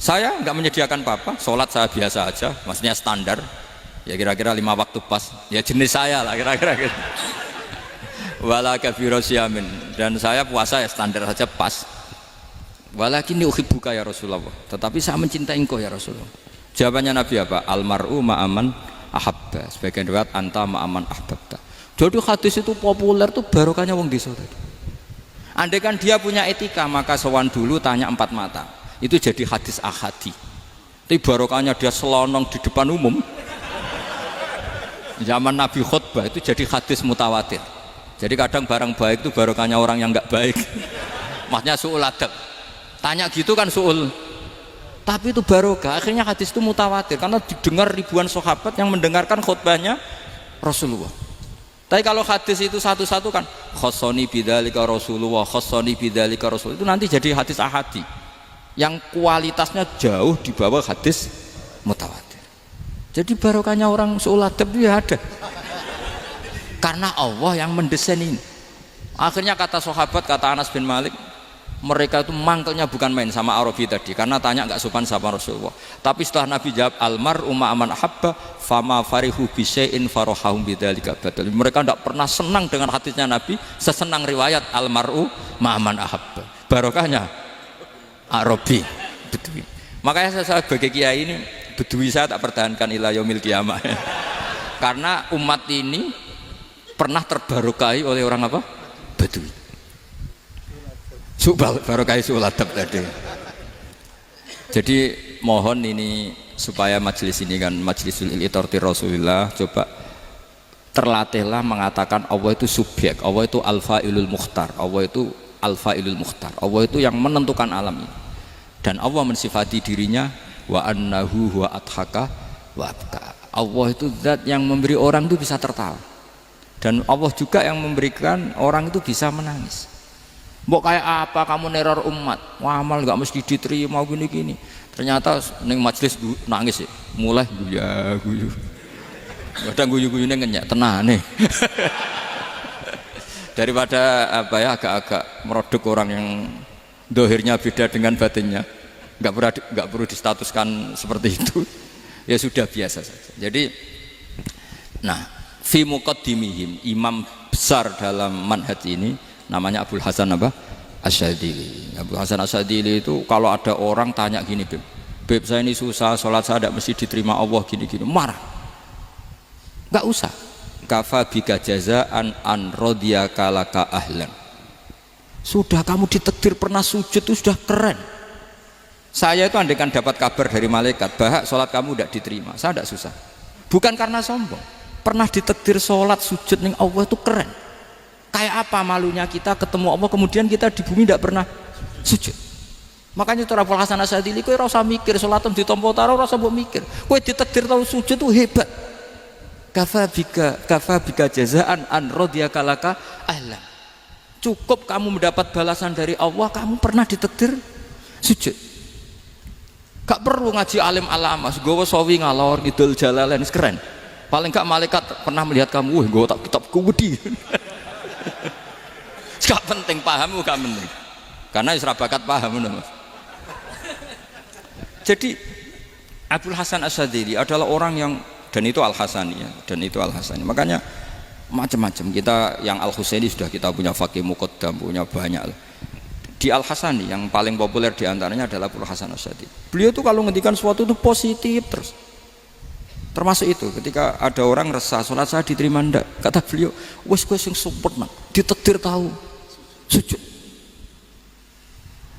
Saya enggak menyediakan apa-apa, sholat saya biasa aja, maksudnya standar. Ya kira-kira 5 waktu pas. Ya jenis saya lah kira-kira gitu. Wala kabira siyamin, dan saya puasa ya standar saja pas. Walakinni uhibbuka ya Rasulullah. Tetapi saya mencintai engkau ya Rasulullah. Jawabannya Nabi apa? Almar'u ma'aman ahabba. Sebagian riwayat anta ma'aman ahbabta. Jadi hadis itu populer tuh barokahnya wong desa tadi. Andai kan dia punya etika maka sowan dulu tanya 4 mata. Itu jadi hadis ahadi. Tapi barokahnya dia selonong di depan umum. Zaman Nabi khutbah itu jadi hadis mutawatir. Jadi kadang barang baik itu barokahnya orang yang enggak baik. Maksudnya su'ul adab. Tanya gitu kan su'ul, tapi itu barokah. Akhirnya hadis itu mutawatir karena didengar ribuan sahabat yang mendengarkan khutbahnya Rasulullah. Tapi kalau hadis itu satu-satu kan khossoni bidzalika Rasulullah, khossoni bidzalika Rasul, itu nanti jadi hadis ahadi yang kualitasnya jauh di bawah hadis mutawatir. Jadi barokahnya orang su'ul adab itu ya ada karena Allah yang mendesain ini. Akhirnya kata sahabat, kata Anas bin Malik, mereka itu mangkelnya bukan main sama Arabi tadi karena tanya nggak sopan sama Rasulullah. Tapi setelah Nabi jawab almar'u ma'aman ahabba fama farihu bisyai'in farahahum bidzalika badal. Mereka tidak pernah senang dengan hadisnya Nabi sesenang riwayat almar'u ma'aman ahabba. Barokahnya Arabi Bedui. Makanya saya sebagai kiai ini Bedui saya tak pertahankan ila yaumil qiyamah. Karena umat ini pernah terbarokahi oleh orang apa? Bedui. Barokah su'ul adab tadi. Jadi mohon ini supaya majelis ini kan majlisul iltorti Rasulullah, coba terlatihlah mengatakan Allah itu subjek, Allah itu al-fa'ilul mukhtar, Allah itu al-fa'ilul mukhtar, Allah itu yang menentukan alam ini. Dan Allah mensifati dirinya wa annahu huwa adhaka wa abka. Allah itu zat yang memberi orang itu bisa tertawa. Dan Allah juga yang memberikan orang itu bisa menangis. Mbok kayak apa kamu neror umat, amal nggak mesti diterima gini-gini. Ternyata neng majelis nangis ya, mulai guyu. Kadang guyu-guyune ngenyek tenane. Daripada apa ya agak-agak merodok orang yang dohirnya beda dengan batinnya, nggak perlu distatuskan seperti itu. Ya sudah biasa saja. Jadi, nah, fi muqaddimihim, imam besar dalam manhaj ini namanya Abul Hasan apa? Asyadzili. Abul Hasan Asyadzili itu kalau ada orang tanya gini, Beb saya ini susah, sholat saya tidak mesti diterima Allah gini-gini, marah. Nggak usah. Kafa bika jazaan an radiyaka laka ahlan. Sudah kamu ditakdir pernah sujud itu sudah keren. Saya itu andaikan dapat kabar dari malaikat bahwa sholat kamu tidak diterima, saya tidak susah. Bukan karena sombong. Pernah ditakdir sholat sujud ning Allah itu keren. Kayak apa malunya kita ketemu Allah kemudian kita di bumi tidak pernah sujud. Makanya itu Abul Hasan Asyadzili kowe ora usah mikir sholatem ditampa ora usah mbok mikir. Kowe ditakdir tahu sujud itu hebat. Kafa bika jazaan an radiyaka laka ahlan. Cukup kamu mendapat balasan dari Allah, kamu pernah ditakdir sujud. Gak perlu ngaji alim alama, gowo sawi ngalor ngidul jalalain keren. Paling gak malaikat pernah melihat kamu, wah gowo tak kitab kuwedi. Gak penting pahammu gak penting. Karena isra bakat paham Mas. Jadi Abul Hasan Asyadzili adalah orang yang dan itu Al-Hasani ya, dan itu Al-Hasani. Makanya macam-macam kita yang Al-Husaini sudah kita punya Faqih Muqaddam, punya banyak. Di Al-Hasani yang paling populer diantaranya adalah Abul Hasan Asyadzili. Beliau tuh kalau ngendikan sesuatu itu positif terus. Termasuk itu ketika ada orang resah sholat saya diterima ndak, kata beliau, wes sing sempurna, ditakdir tahu sujud.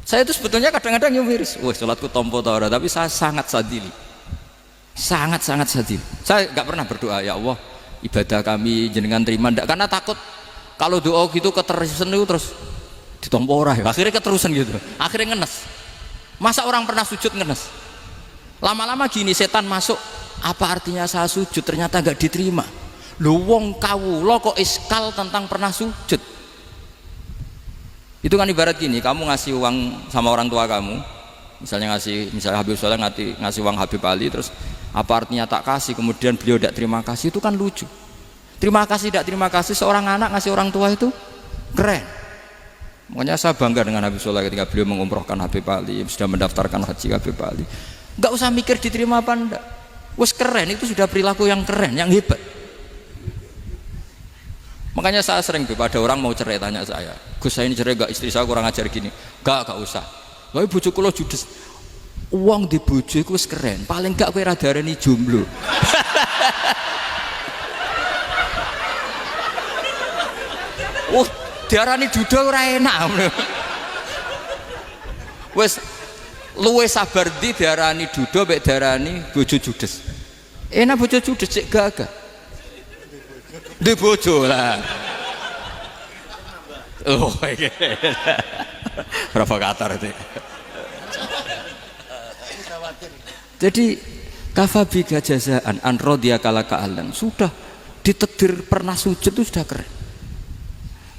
Saya itu sebetulnya kadang-kadang miris, wes sholatku tompo ta ora, tapi saya sangat sadili. Sangat-sangat sadil. Saya nggak pernah berdoa ya Allah ibadah kami jenengan terima ndak, karena takut kalau doa gitu keterusan itu terus ditompo ora ya. Akhirnya keterusan gitu. Akhirnya ngenes. Masa orang pernah sujud ngenes? Lama-lama gini setan masuk, apa artinya saya sujud ternyata nggak diterima. Lho wong kawula kok iskal tentang pernah sujud. Itu kan ibarat gini, kamu ngasih uang sama orang tua kamu, misalnya Habib Soleh ngasih uang Habib Ali, terus apa artinya tak kasih kemudian beliau tidak terima kasih, itu kan lucu. Terima kasih tidak terima kasih seorang anak ngasih orang tua itu keren. Makanya saya bangga dengan Habib Soleh ketika beliau mengumrohkan Habib Ali, sudah mendaftarkan haji Habib Ali. Nggak usah mikir diterima apa enggak, wes keren, itu sudah perilaku yang keren, yang hebat. Makanya saya sering ada orang mau cerai tanya saya, Gus saya ini cerai gak, istri saya kurang ajar gini. Gak usah. Tapi bojo kula judes. Uang di bojo iku wis keren. Paling gak kowe ra darani jomblo. Oh, diarani duda ora enak. Wis luwe sabar ndi diarani duda mek diarani bojo judes. Enak bojo judes cek gagah. Di bojo lah. Oh, provokator itu. Jadi kafabika jazaan an radiyaka laka ahlan, sudah ditakdir pernah sujud itu sudah keren.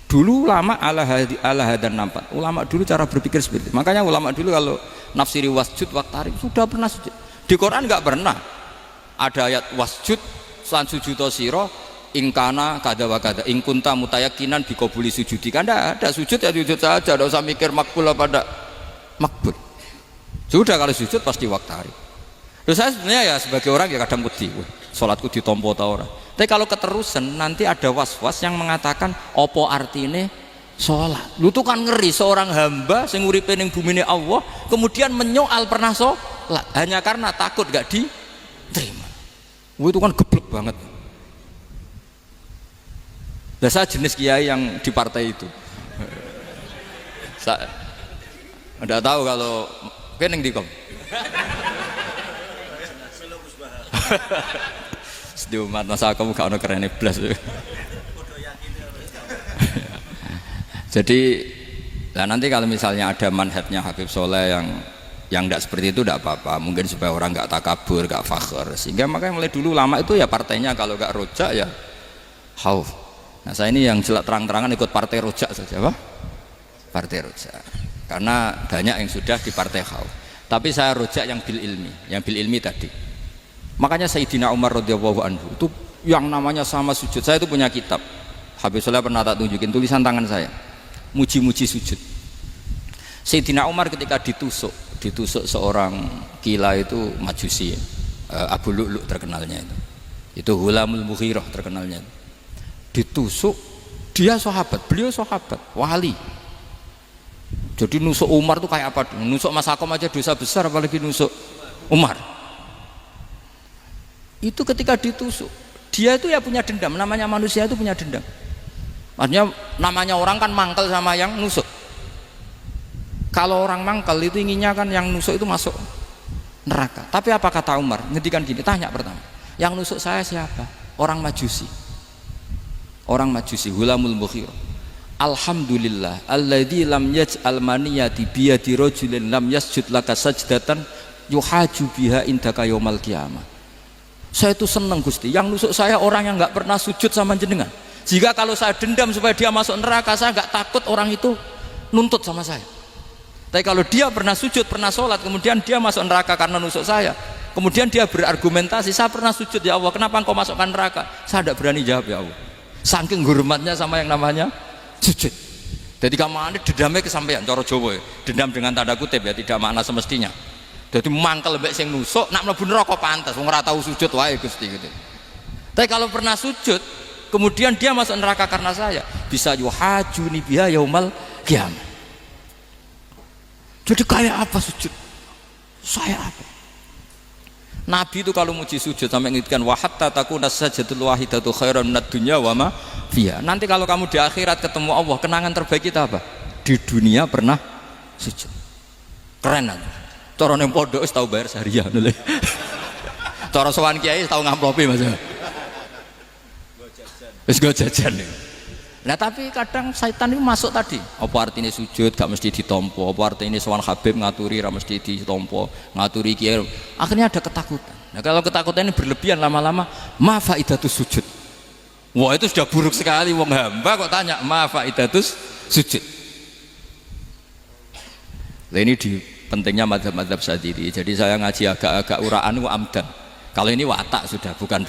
Dulu ulama ala hadan nampak. Ulama dulu cara berpikir seperti itu. Makanya ulama dulu kalau nafsiri wasjud waqtarib sudah pernah sujud. Di Quran enggak pernah ada ayat wasjud lan sujudo sira ingkana kada wa kada ingkunta mutayakinan bikobuli sujudi, kan ada sujud ya sujud saja, tidak usah mikir makbul apa tidak makbul. Sudah kalau sujud pasti waqtarib. Terus saya sebenarnya ya sebagai orang ya kadang wedi, sholatku ditompo ta ora. Tapi kalau keterusan nanti ada was-was yang mengatakan opo artine sholat. Lu tuh kan ngeri seorang hamba sing uripe ning bumine Allah kemudian menyoal pernah sholat hanya karena takut gak diterima. Itu kan geblek banget. Nah, saya jenis kiai yang di partai itu. Saya tidak tahu kalau keneng dikom. Sedih umat masa kamu gak ada keren blas. Jadi, nah nanti kalau misalnya ada manhajnya Habib Soleh yang tidak seperti itu tidak apa-apa. Mungkin supaya orang nggak takabur, nggak fakhr. Sehingga makanya mulai dulu lama itu ya partainya kalau nggak rojak ya khauf. Nah saya ini yang jelas terang-terangan ikut partai rojak saja, apa? partai rojak. Karena banyak yang sudah di partai khauf. Tapi saya rojak yang bil ilmi tadi. Makanya Sayyidina Umar radhiyallahu anhu itu yang namanya sama sujud. Saya itu punya kitab. Habib Soleh pernah tak tunjukin tulisan tangan saya. Muji-muji sujud. Sayyidina Umar ketika ditusuk seorang gila itu Majusi, Abu Lu'lu' terkenalnya itu. Itu Hulamul Mughirah terkenalnya. Ditusuk, dia sahabat, beliau sahabat, wali. Jadi nusuk Umar tuh kayak apa? Nusuk Mas Akom aja dosa besar, apalagi nusuk Umar. Itu ketika ditusuk, dia itu ya punya dendam. Namanya manusia itu punya dendam. Maksudnya namanya orang kan mangkel sama yang nusuk. Kalau orang mangkel itu inginnya kan yang nusuk itu masuk neraka. Tapi apa kata Umar? Ngendikan gini, tanya pertama, yang nusuk saya siapa? Orang Majusi. Orang Majusi, Hulamul Mughirah. Alhamdulillah alladzi lam yaj'al maniyati biyadi rajulin lam yasjud laka sajdatan yuhaju biha indaka yaumal qiyamah. Saya itu senang Gusti, yang nusuk saya orang yang nggak pernah sujud sama jenengan. Jika kalau saya dendam supaya dia masuk neraka, saya nggak takut orang itu nuntut sama saya. Tapi kalau dia pernah sujud, pernah sholat, kemudian dia masuk neraka karena nusuk saya, kemudian dia berargumentasi, saya pernah sujud ya Allah, kenapa engkau masukkan neraka? Saya tidak berani jawab ya Allah, saking hormatnya sama yang namanya sujud. Jadi kamane dendamnya kesampaian cara Jawa ya. Dendam dengan tanda kutip ya, tidak makna semestinya. Jadi mangkel mbek sing nusuk nak mlebu neraka pantes wong ora tau sujud wae Gusti gitu. Tapi kalau pernah sujud kemudian dia masuk neraka karena saya, bisa yuhajuni biha yaumal qiyamah. Jadi kayak apa sujud? Saya apa? Nabi itu kalau muji sujud sampai ngingatkan wa hatta takuna sajdatul wahidatu khairan minad dunya wa ma fiha. Nanti kalau kamu di akhirat ketemu Allah, kenangan terbaik kita apa? Di dunia pernah sujud. Keren aja. Cara ning pondok wis tau bayar seharian lho. Cara sowan kiai tau ngamplopi Mas. Wis go jajan. Nah tapi kadang setan itu masuk tadi. Apa artinya sujud gak mesti ditompo, apa artinya sowan Habib ngaturi ra mesti ditompo, ngaturi kiai. Akhirnya ada ketakutan. Nah kalau ketakutan ini berlebihan lama-lama, ma faidatus sujud. Wah itu sudah buruk sekali wong hamba kok tanya ma faidatus sujud. Lah ini di pentingnya mazhab-mazhab Syadzili. Jadi saya ngaji agak-agak uraan itu amdan. Kalau ini watak sudah bukan.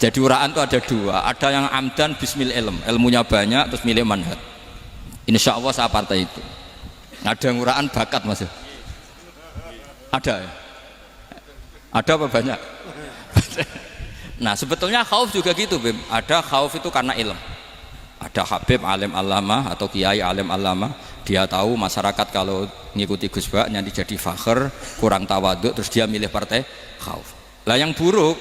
Jadi uraan itu ada dua, ada yang amdan bismil ilm, ilmunya banyak terus milih manhaj. Insya Allah saya partai itu. Ada yang uraan bakat Mas. Ada ya? Ada apa banyak? Nah sebetulnya khauf juga gitu Bim. Ada khauf itu karena ilm. Ada Habib alim alama atau kiai alim alama, dia tahu masyarakat kalau ngikuti Gus Bak nanti jadi fakhr, kurang tawaduk, terus dia milih partai khauf. Lah yang buruk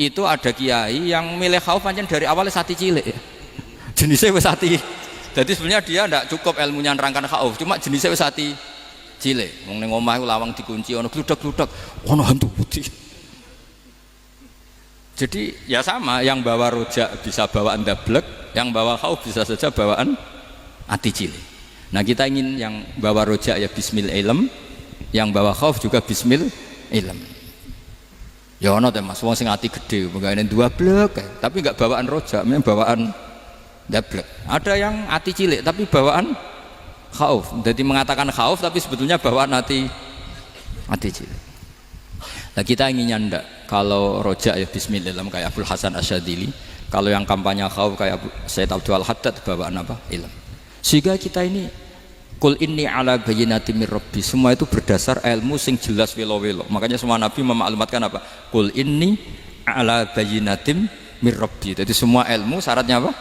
itu ada kiai yang milih khauf pancen dari awalnya sati cilik ya. Jenisnya wis sati. Jadi sebenarnya dia tidak cukup ilmunya nerangkan khauf, cuma jenisnya wis sati cilik. Wong ning omah lawang dikunci ono gludak-gludak, ono hantu putih. Jadi ya sama, yang bawa rojak bisa bawaan dablek, yang bawa khauf bisa saja bawaan ati cilik. Nah kita ingin yang bawa rojak ya bismil ilm, yang bawa khauf juga bismil ilm. Ya ono teh Mas, wong sing ati gede, pegawene dua blek, tapi enggak bawaan rojak, memang bawaan dablek. Ada yang ati cilik tapi bawaan khauf. Jadi mengatakan khauf tapi sebetulnya bawaan ati cilik. Nah kita inginnya ndak, kalau rojak ya bismillah kayak Abdul Hasan Asyadzili, kalau yang kampanye khauf kayak Sayyid Abdul Haddad bawaan apa? Ilm. Sehingga kita ini kul inni ala bayyinatin mir rabbi, semua itu berdasar ilmu sing jelas welo-welo. Makanya semua nabi memaklumatkan apa? Kul inni ala bayyinatin mir rabbi. Jadi semua ilmu syaratnya apa?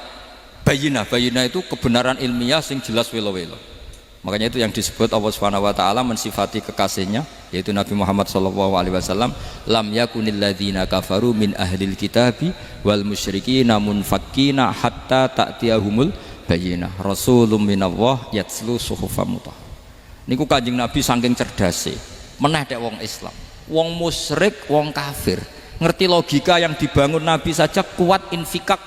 Bayyinah. Bayyinah itu kebenaran ilmiah sing jelas welo-welo. Makanya itu yang disebut Allah Subhanahu wa taala mensifati kekasihnya yaitu Nabi Muhammad sallallahu alaihi wasallam, lam yakunil ladzina kafaru min ahlil kitabi wal musyrikina munfakkina hatta ta'tiyahumul bayyinah rasulun minallah yatslu suhufam mutahhar. Niku Kanjeng Nabi saking cerdase meneh dek wong Islam, wong musyrik, wong kafir ngerti logika yang dibangun Nabi saja kuat infikak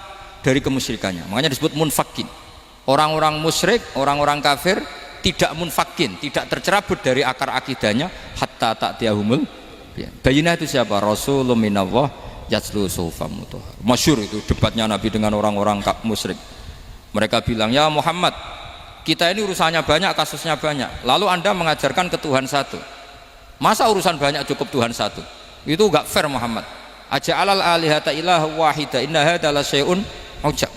dari kemusyrikannya. Makanya disebut munfakin. Orang-orang musyrik, orang-orang kafir tidak munfakin, tidak tercerabut dari akar akidahnya hatta ta'tiyahumul bayyinah. Itu siapa? Rasulun minallah yatslu suhufam mutahhar. Masyhur itu debatnya Nabi dengan orang-orang musyrik. Mereka bilang, ya Muhammad, Kita ini urusannya banyak, kasusnya banyak. Lalu Anda mengajarkan ke Tuhan satu. Masa urusan banyak cukup Tuhan satu? Itu enggak fair Muhammad. Aja'alal alihata ilaha wahida inna hadza la syai'un ujab.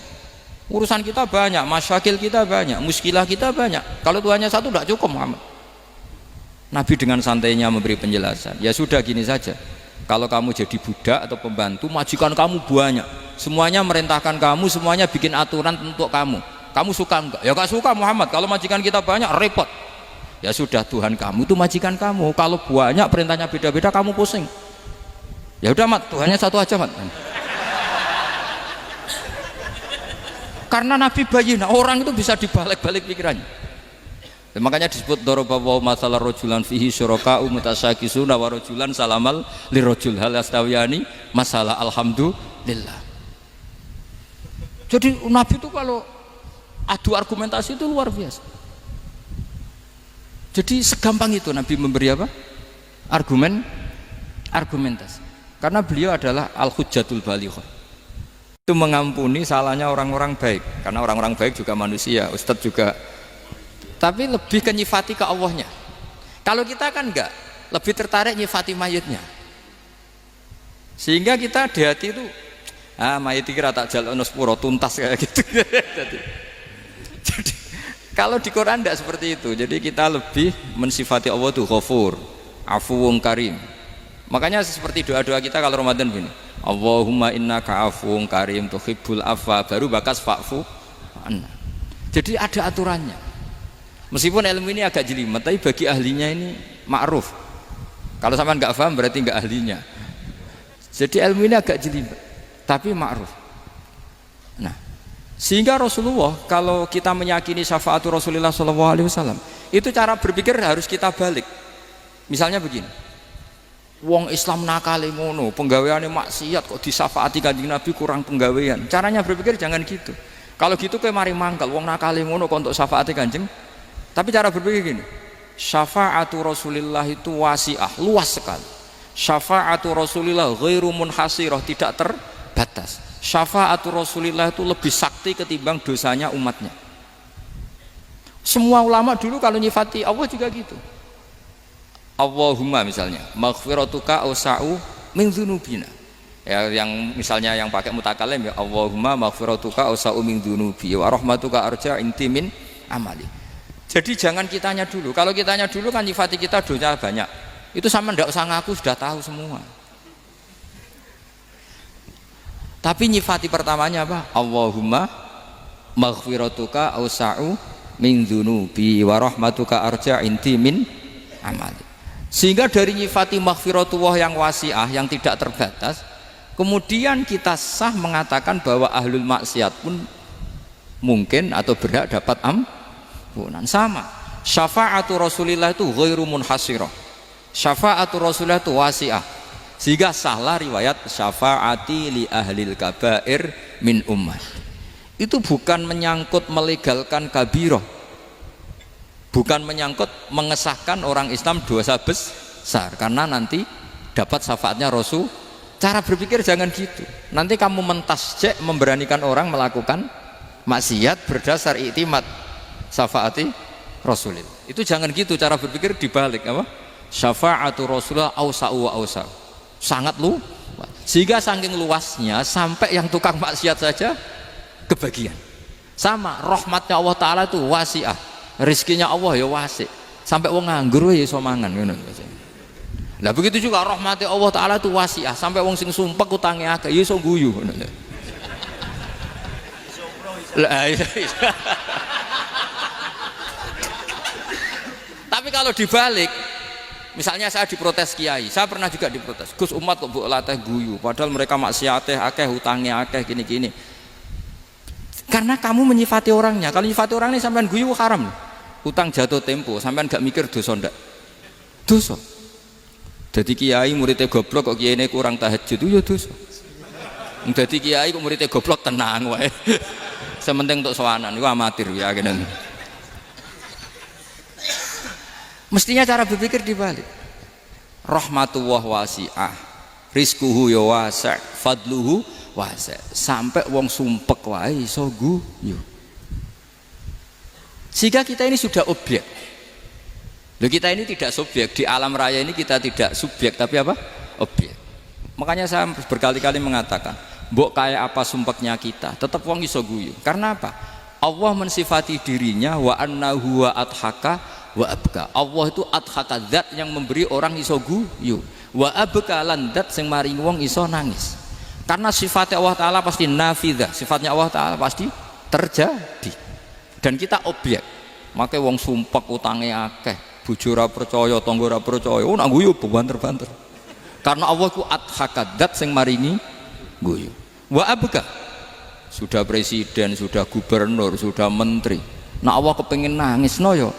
Urusan kita banyak, masyakil kita banyak, muskilah kita banyak. Kalau Tuhannya satu enggak cukup Muhammad. Nabi dengan santainya memberi penjelasan. Ya sudah gini saja. Kalau kamu jadi budak atau pembantu, majikan kamu banyak. Semuanya merintahkan kamu, semuanya bikin aturan untuk kamu. Kamu suka enggak? Ya enggak suka Muhammad. Kalau majikan kita banyak repot. Ya sudah, Tuhan kamu itu majikan kamu. Kalau banyak perintahnya beda-beda kamu pusing. Ya udah Mat, Tuhannya satu aja Mat. Karena Nabi bayin, orang itu bisa dibalik-balik pikirannya. Ya, makanya disebut daraballahu mathalan rajulan fihi syuraka'u mutasyakisuna wa rajulan salamal lirajul hal yastawiyani masalah alhamdulillah. Jadi Nabi itu kalau adu argumentasi itu luar biasa. Jadi segampang itu Nabi memberi apa? Argumentasi. Karena beliau adalah al-hujjatul balighah. Itu mengampuni salahnya orang-orang baik. Karena orang-orang baik juga manusia, Ustadz juga. Tapi lebih ke nyifati ke Allahnya. Kalau kita kan enggak, lebih tertarik nyifati mayitnya. Sehingga kita di hati itu mayit kira tak jalono sepuro tuntas kayak gitu. Jadi kalau di Quran tidak seperti itu. Jadi kita lebih mensifati Allah itu Ghafur, Afuwun Karim. Makanya seperti doa-doa kita kalau Ramadan begini, Allahumma innaka afuwun karim tuhibbul afwa, baru bakas fa'fu anna. Jadi ada aturannya. Meskipun ilmu ini agak jelimet, tapi bagi ahlinya ini ma'ruf. Kalau sama nggak paham berarti nggak ahlinya. Jadi ilmu ini agak jelimet, tapi ma'ruf. Nah, sehingga Rasulullah kalau kita meyakini syafaatu Rasulullah SAW, itu cara berpikir harus kita balik. Misalnya begini, wong Islam nakale ngono, penggaweane maksiat kok disyafaati Kanjeng Nabi kurang penggawean. Caranya berpikir jangan gitu. Kalau gitu kowe mari mangkel, wong nakale ngono kok untuk syafaati Kanjeng. Tapi cara berpikir gini, syafaatu Rasulillah itu wasi'ah, luas sekali. Syafaatu Rasulillah ghairu munhasirah, tidak terbatas. Syafaatu Rasulillah itu lebih sakti ketimbang dosanya umatnya. Semua ulama dulu kalau nyifati Allah juga gitu. Allahumma misalnya maghfiratuka awsa'u min dzunubina. Ya, yang misalnya yang pakai mutakalim ya Allahumma maghfiratuka awsa'u min dzunubi wa rahmatuka arja inti min amali. Jadi jangan kitanya dulu. Kalau kitanya dulu kan nyifati kita dosa banyak. Itu sama ndak usah ngaku, sudah tahu semua. Tapi nyifati pertamanya apa? Allahumma maghfiratuka awsa'u min dzunubi wa rahmatuka arja inti min amali. Sehingga dari nyifati maghfiratullah yang wasi'ah, yang tidak terbatas, kemudian kita sah mengatakan bahwa ahlul maksiat pun mungkin atau berhak dapat ampunan. Sama, syafaatu Rasulillah itu ghairu munhasirah, syafaatu Rasulillah itu wasi'ah. Sehingga sahlah riwayat syafaati li ahlil kabair min ummah. Itu bukan menyangkut melegalkan kabirah, bukan menyangkut mengesahkan orang Islam dosa besar, karena nanti dapat syafaatnya Rasul. Cara berpikir jangan gitu. Nanti kamu mentasjek, memberanikan orang melakukan maksiat berdasar iktimat syafaati Rasulillah. Itu jangan gitu cara berpikir, dibalik apa? Syafaatu Rasulullah awsa'u wa awsa'u. Sangat luas. Sehingga saking luasnya sampai yang tukang maksiat saja kebagian. Sama, rahmatnya Allah Ta'ala itu wasi'ah. Rizkinya Allah ya wasi, sampai wong nganggur ya iso mangan ngono. Lah begitu juga rahmati Allah Taala itu wasi'ah, sampai wong sing sumpek utange akeh ya iso guyu ngono. Lah tapi kalau dibalik, misalnya saya diprotes kiai, saya pernah juga diprotes, Gus umat kok mbok latih guyu, padahal mereka maksiate akeh, utange akeh, gini-gini. Karena kamu menyifati orangnya. Kalau menyifati orang ini sampean guyu haram. Utang jatuh tempo, sampean gak mikir dosa ndak? Dosa. Jadi kiai muridnya goblok kok kiai ini kurang tahajud itu ya dosa. Jadi kiai kok muridnya goblok tenang wae. Sementing untuk sowanan itu amatir ya gini. Mestinya cara berpikir dibalik. Rahmatullah wasi'ah, rizquhu ya wasi', fadluhu wasi'. Sampai wong sumpek wae iso guyu. Sehingga kita ini sudah objek. Loh, kita ini tidak subjek, di alam raya ini kita tidak subjek tapi apa? Objek. Makanya saya berkali-kali mengatakan, mbok kayak apa sumpeknya kita, tetap wong iso guyu. Karena apa? Allah mensifati dirinya wa annahu wa adhaka wa abka. Allah itu adhaka, zat yang memberi orang iso guyu. Wa abka lan zat sing maringi wong iso nangis. Karena sifatnya Allah Ta'ala pasti nafidah, sifatnya Allah Ta'ala pasti terjadi. Dan kita objek. Makanya wong sumpek utange akeh, bojo ora percaya, tangga ora percaya, nak guyu banter-banter. Karena Allah ku adhaka, zat sing maringi guyu. Wa abka, sudah presiden, sudah gubernur, sudah menteri, nak Allah kepengin nangis no yo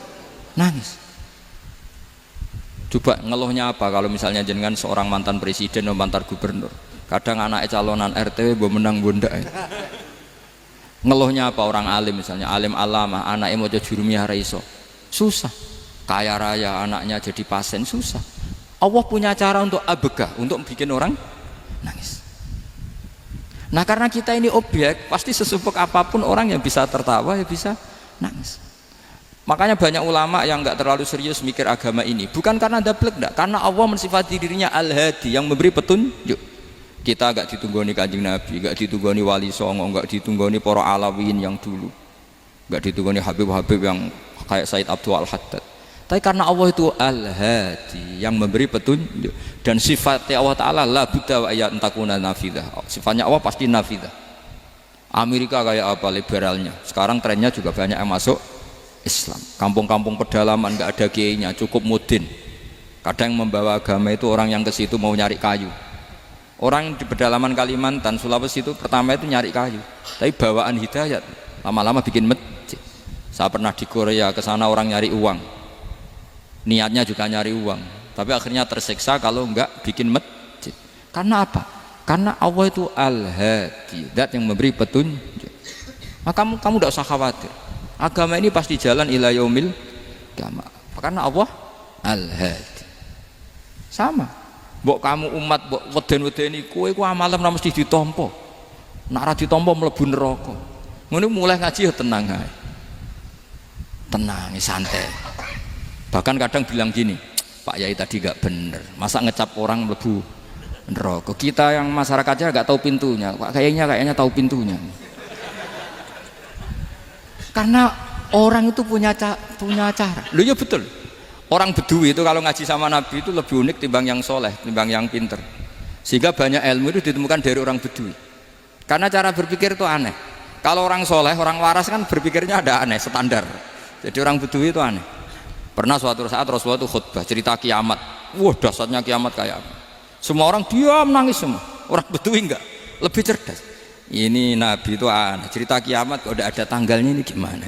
nangis. Coba ngeluhnya apa kalau misalnya jenengan seorang mantan presiden atau mantan gubernur, kadang anaknya calonan RT mbok menang bondak. Ngeluhnya apa orang alim, misalnya alim alama, anaknya mau jadi jurumiyah ra iso, susah. Kaya raya anaknya jadi pasien, susah. Allah punya cara untuk abega, untuk bikin orang nangis. Nah karena kita ini objek, pasti sesupek apapun orang yang bisa tertawa ya bisa nangis. Makanya banyak ulama yang nggak terlalu serius mikir agama ini, bukan karena dablek, enggak, karena Allah mensifati dirinya Al-Hadi, yang memberi petunjuk. Kita gak ditunggoni Kanjeng Nabi, gak ditunggoni Wali Songo, gak ditunggoni para Alawin yang dulu, gak ditunggoni Habib-Habib yang kayak Said Abdul Al-Haddad. Tapi karena Allah itu Al-Hadi, yang memberi petunjuk, dan sifatnya Allah Ta'ala la budda wa ayat entakuna nafidah. Sifatnya Allah pasti nafidah. Amerika kayak apa liberalnya, sekarang trennya juga banyak yang masuk Islam. Kampung-kampung pedalaman gak ada kiainya, cukup mudin. Kadang membawa agama itu orang yang ke situ mau nyari kayu. Orang di pedalaman Kalimantan, Sulawesi itu pertama itu nyari kayu, tapi bawaan hidayat, lama-lama bikin masjid. Saya pernah di Korea, ke sana orang nyari uang, niatnya juga nyari uang, tapi akhirnya tersiksa kalau enggak bikin masjid. Karena apa? Karena Allah itu Al-Hadi, zat yang memberi petunjuk. Maka kamu tidak usah khawatir, agama ini pasti jalan ila yaumil qiyamah, karena Allah Al-Hadi. Sama. Mbok kamu umat mbok weden-wedeni kowe ku amalan ora mesti ditampa. Nek ora ditampa mlebu neraka. Ngono mulai ngaji ya tenang ae. Tenang, santai. Bahkan kadang bilang gini, Pak Yai tadi gak bener. Masa ngecap orang mlebu neraka? Kita yang masyarakatnya gak tahu pintunya. Pak kayaknya tahu pintunya. Karena orang itu punya cara. Lho ya betul. Orang Bedui itu kalau ngaji sama Nabi itu lebih unik timbang yang soleh, timbang yang pinter. Sehingga banyak ilmu itu ditemukan dari orang Bedui. Karena cara berpikir itu aneh. Kalau orang soleh, orang waras kan berpikirnya ada aneh, standar. Jadi orang Bedui itu aneh. Pernah suatu saat Rasulullah itu khutbah cerita kiamat. Wah, dahsyatnya kiamat kayak apa? Semua orang diam nangis semua. Orang Bedui enggak, lebih cerdas. Ini Nabi itu aneh, cerita kiamat kok udah ada tanggalnya, ini gimana?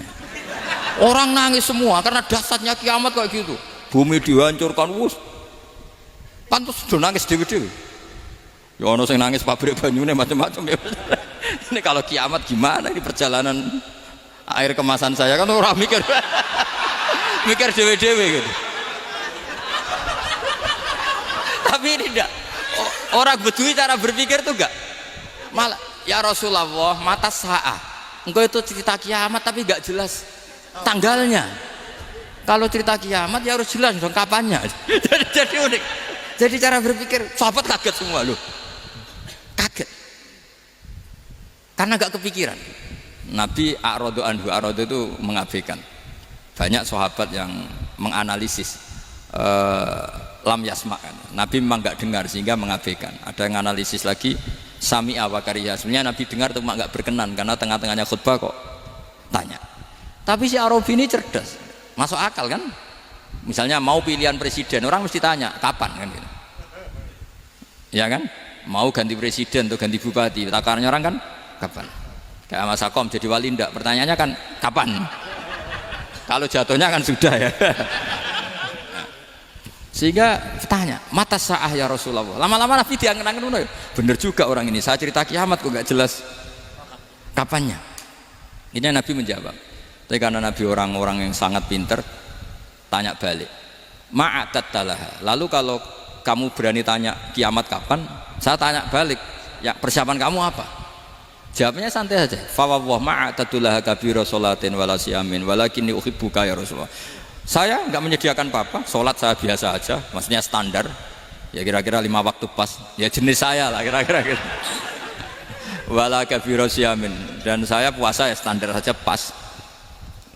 Orang nangis semua karena dahsyatnya kiamat kayak gitu. Bumi dihancurkan, wus. Pantas sudah nangis dewi-dewi. Ya ono sing nangis pabrik banyune macam-macam ya. Ini kalau kiamat gimana ini perjalanan air kemasan saya kan orang mikir. Mikir dewi-dewi gitu. Tapi ini enggak. Orang Bedui cara berpikir tuh enggak. Malah ya Rasulullah, mata sa'ah. Engkau itu cerita kiamat tapi enggak jelas tanggalnya. Kalau cerita kiamat ya harus jelas dong kapannya. Jadi unik. Jadi cara berpikir sahabat kaget semua loh. Kaget. Karena gak kepikiran. Nabi a'radu anhu, a'radu itu mengabaikan. Banyak sahabat yang menganalisis lam yasma'kan. Nabi memang gak dengar sehingga mengabaikan. Ada yang analisis lagi sami'a wa kariha. Sebenarnya Nabi dengar itu gak berkenan karena tengah-tengahnya khutbah kok tanya. Tapi si Arabi ini cerdas. Masuk akal kan? Misalnya mau pilihan presiden, orang mesti tanya kapan kan gitu. Ya kan? Mau ganti presiden atau ganti bupati, takarannya orang kan kapan? Kayak Mas Akom jadi wali ndak? Pertanyaannya kan kapan? Kalau jatuhnya kan sudah ya. Sehingga tanya, mata sa'ah ya Rasulullah. Lama-lama Nabi diangen-angen, bener juga orang ini. Saya cerita kiamat kok gak jelas kapannya. Ini Nabi menjawab. Tapi karena Nabi orang-orang yang sangat pinter, tanya balik, ma'atat talaha. Lalu kalau kamu berani tanya kiamat kapan, saya tanya balik, ya persiapan kamu apa? Jawabnya santai aja. Fa wallah ma'atadullah kabira sholatin wala siyamin walakinni uhibbuka ya Rasulullah. Saya enggak menyediakan apa-apa, salat saya biasa aja, maksudnya standar. Ya kira-kira 5 waktu pas. Ya jenis saya lah kira-kira gitu. Wala kabira siyamin, dan saya puasa ya standar saja pas.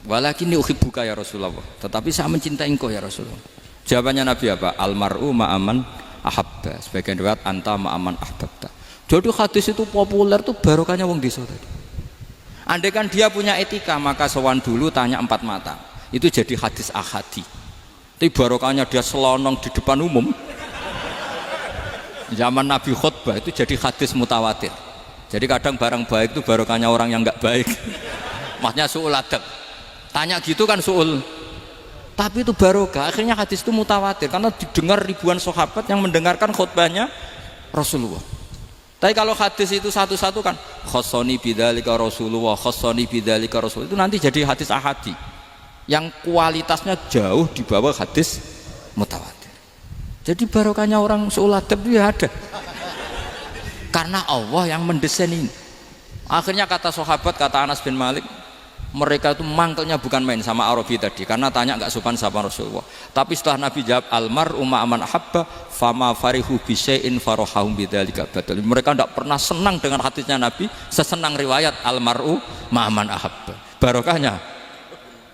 Walakinni uhibbuka ya Rasulullah. Tetapi saya mencintai engkau ya Rasulullah. Jawabannya Nabi apa? Almar'u ma'aman ahabba. Sebagian riwayat anta ma'aman ahbabta. Jadi hadis itu populer tuh barokahnya wong desa tadi. Andai kan dia punya etika, maka sowan dulu tanya 4 mata. Itu jadi hadis ahadi. Tapi barokahnya dia selonong di depan umum. Zaman Nabi khutbah itu jadi hadis mutawatir. Jadi kadang barang baik itu barokahnya orang yang enggak baik. Maksudnya su'ul adab. Tanya gitu kan su'ul. Tapi itu barokah. Akhirnya hadis itu mutawatir karena didengar ribuan sahabat yang mendengarkan khutbahnya Rasulullah. Tapi kalau hadis itu satu-satu kan khossoni bidzalika Rasulullah, khossoni bidzalika Rasul, itu nanti jadi hadis ahadi yang kualitasnya jauh di bawah hadis mutawatir. Jadi barokahnya orang su'ul adab itu ya ada. Karena Allah yang mendesain ini. Akhirnya kata sahabat, kata Anas bin Malik, mereka itu mangkelnya bukan main sama Arabi tadi karena tanya nggak sopan sama Rasulullah. Tapi setelah Nabi jawab almar ma'aman ahabba fama farihu bisyai'in farahahum bidzalika badal. Mereka tidak pernah senang dengan hadisnya Nabi sesenang riwayat almar'u ma'aman ahabba. Barokahnya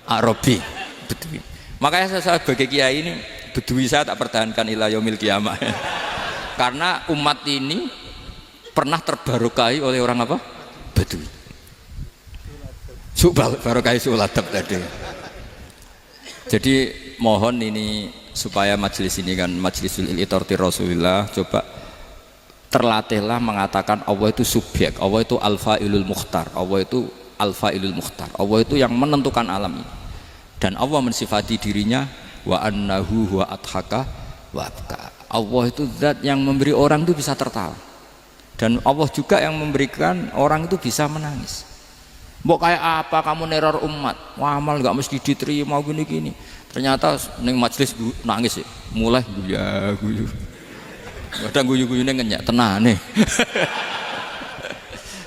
Arabi Bedui. Makanya saya sebagai kiai ini Bedui saya tak pertahankan ila yaumil qiyamah. Karena umat ini pernah terbarokahi oleh orang apa? Bedui. Barokah su'ul adab tadi. Jadi mohon ini supaya majelis ini kan majlisul iltorti Rasulullah, coba terlatihlah mengatakan Allah itu subjek, Allah itu al-fa'ilul mukhtar, Allah itu al-fa'ilul mukhtar, Allah itu yang menentukan alam ini. Dan Allah mensifati dirinya wa annahu huwa adhaka wa abka. Allah itu zat yang memberi orang itu bisa tertawa. Dan Allah juga yang memberikan orang itu bisa menangis. Mbok kayak apa kamu neror umat, wah amal nggak mesti diterima gini-gini. Ternyata neng majelis nangis ya, mulai guyu. Kadang guyu-guyune ngenyak tenane.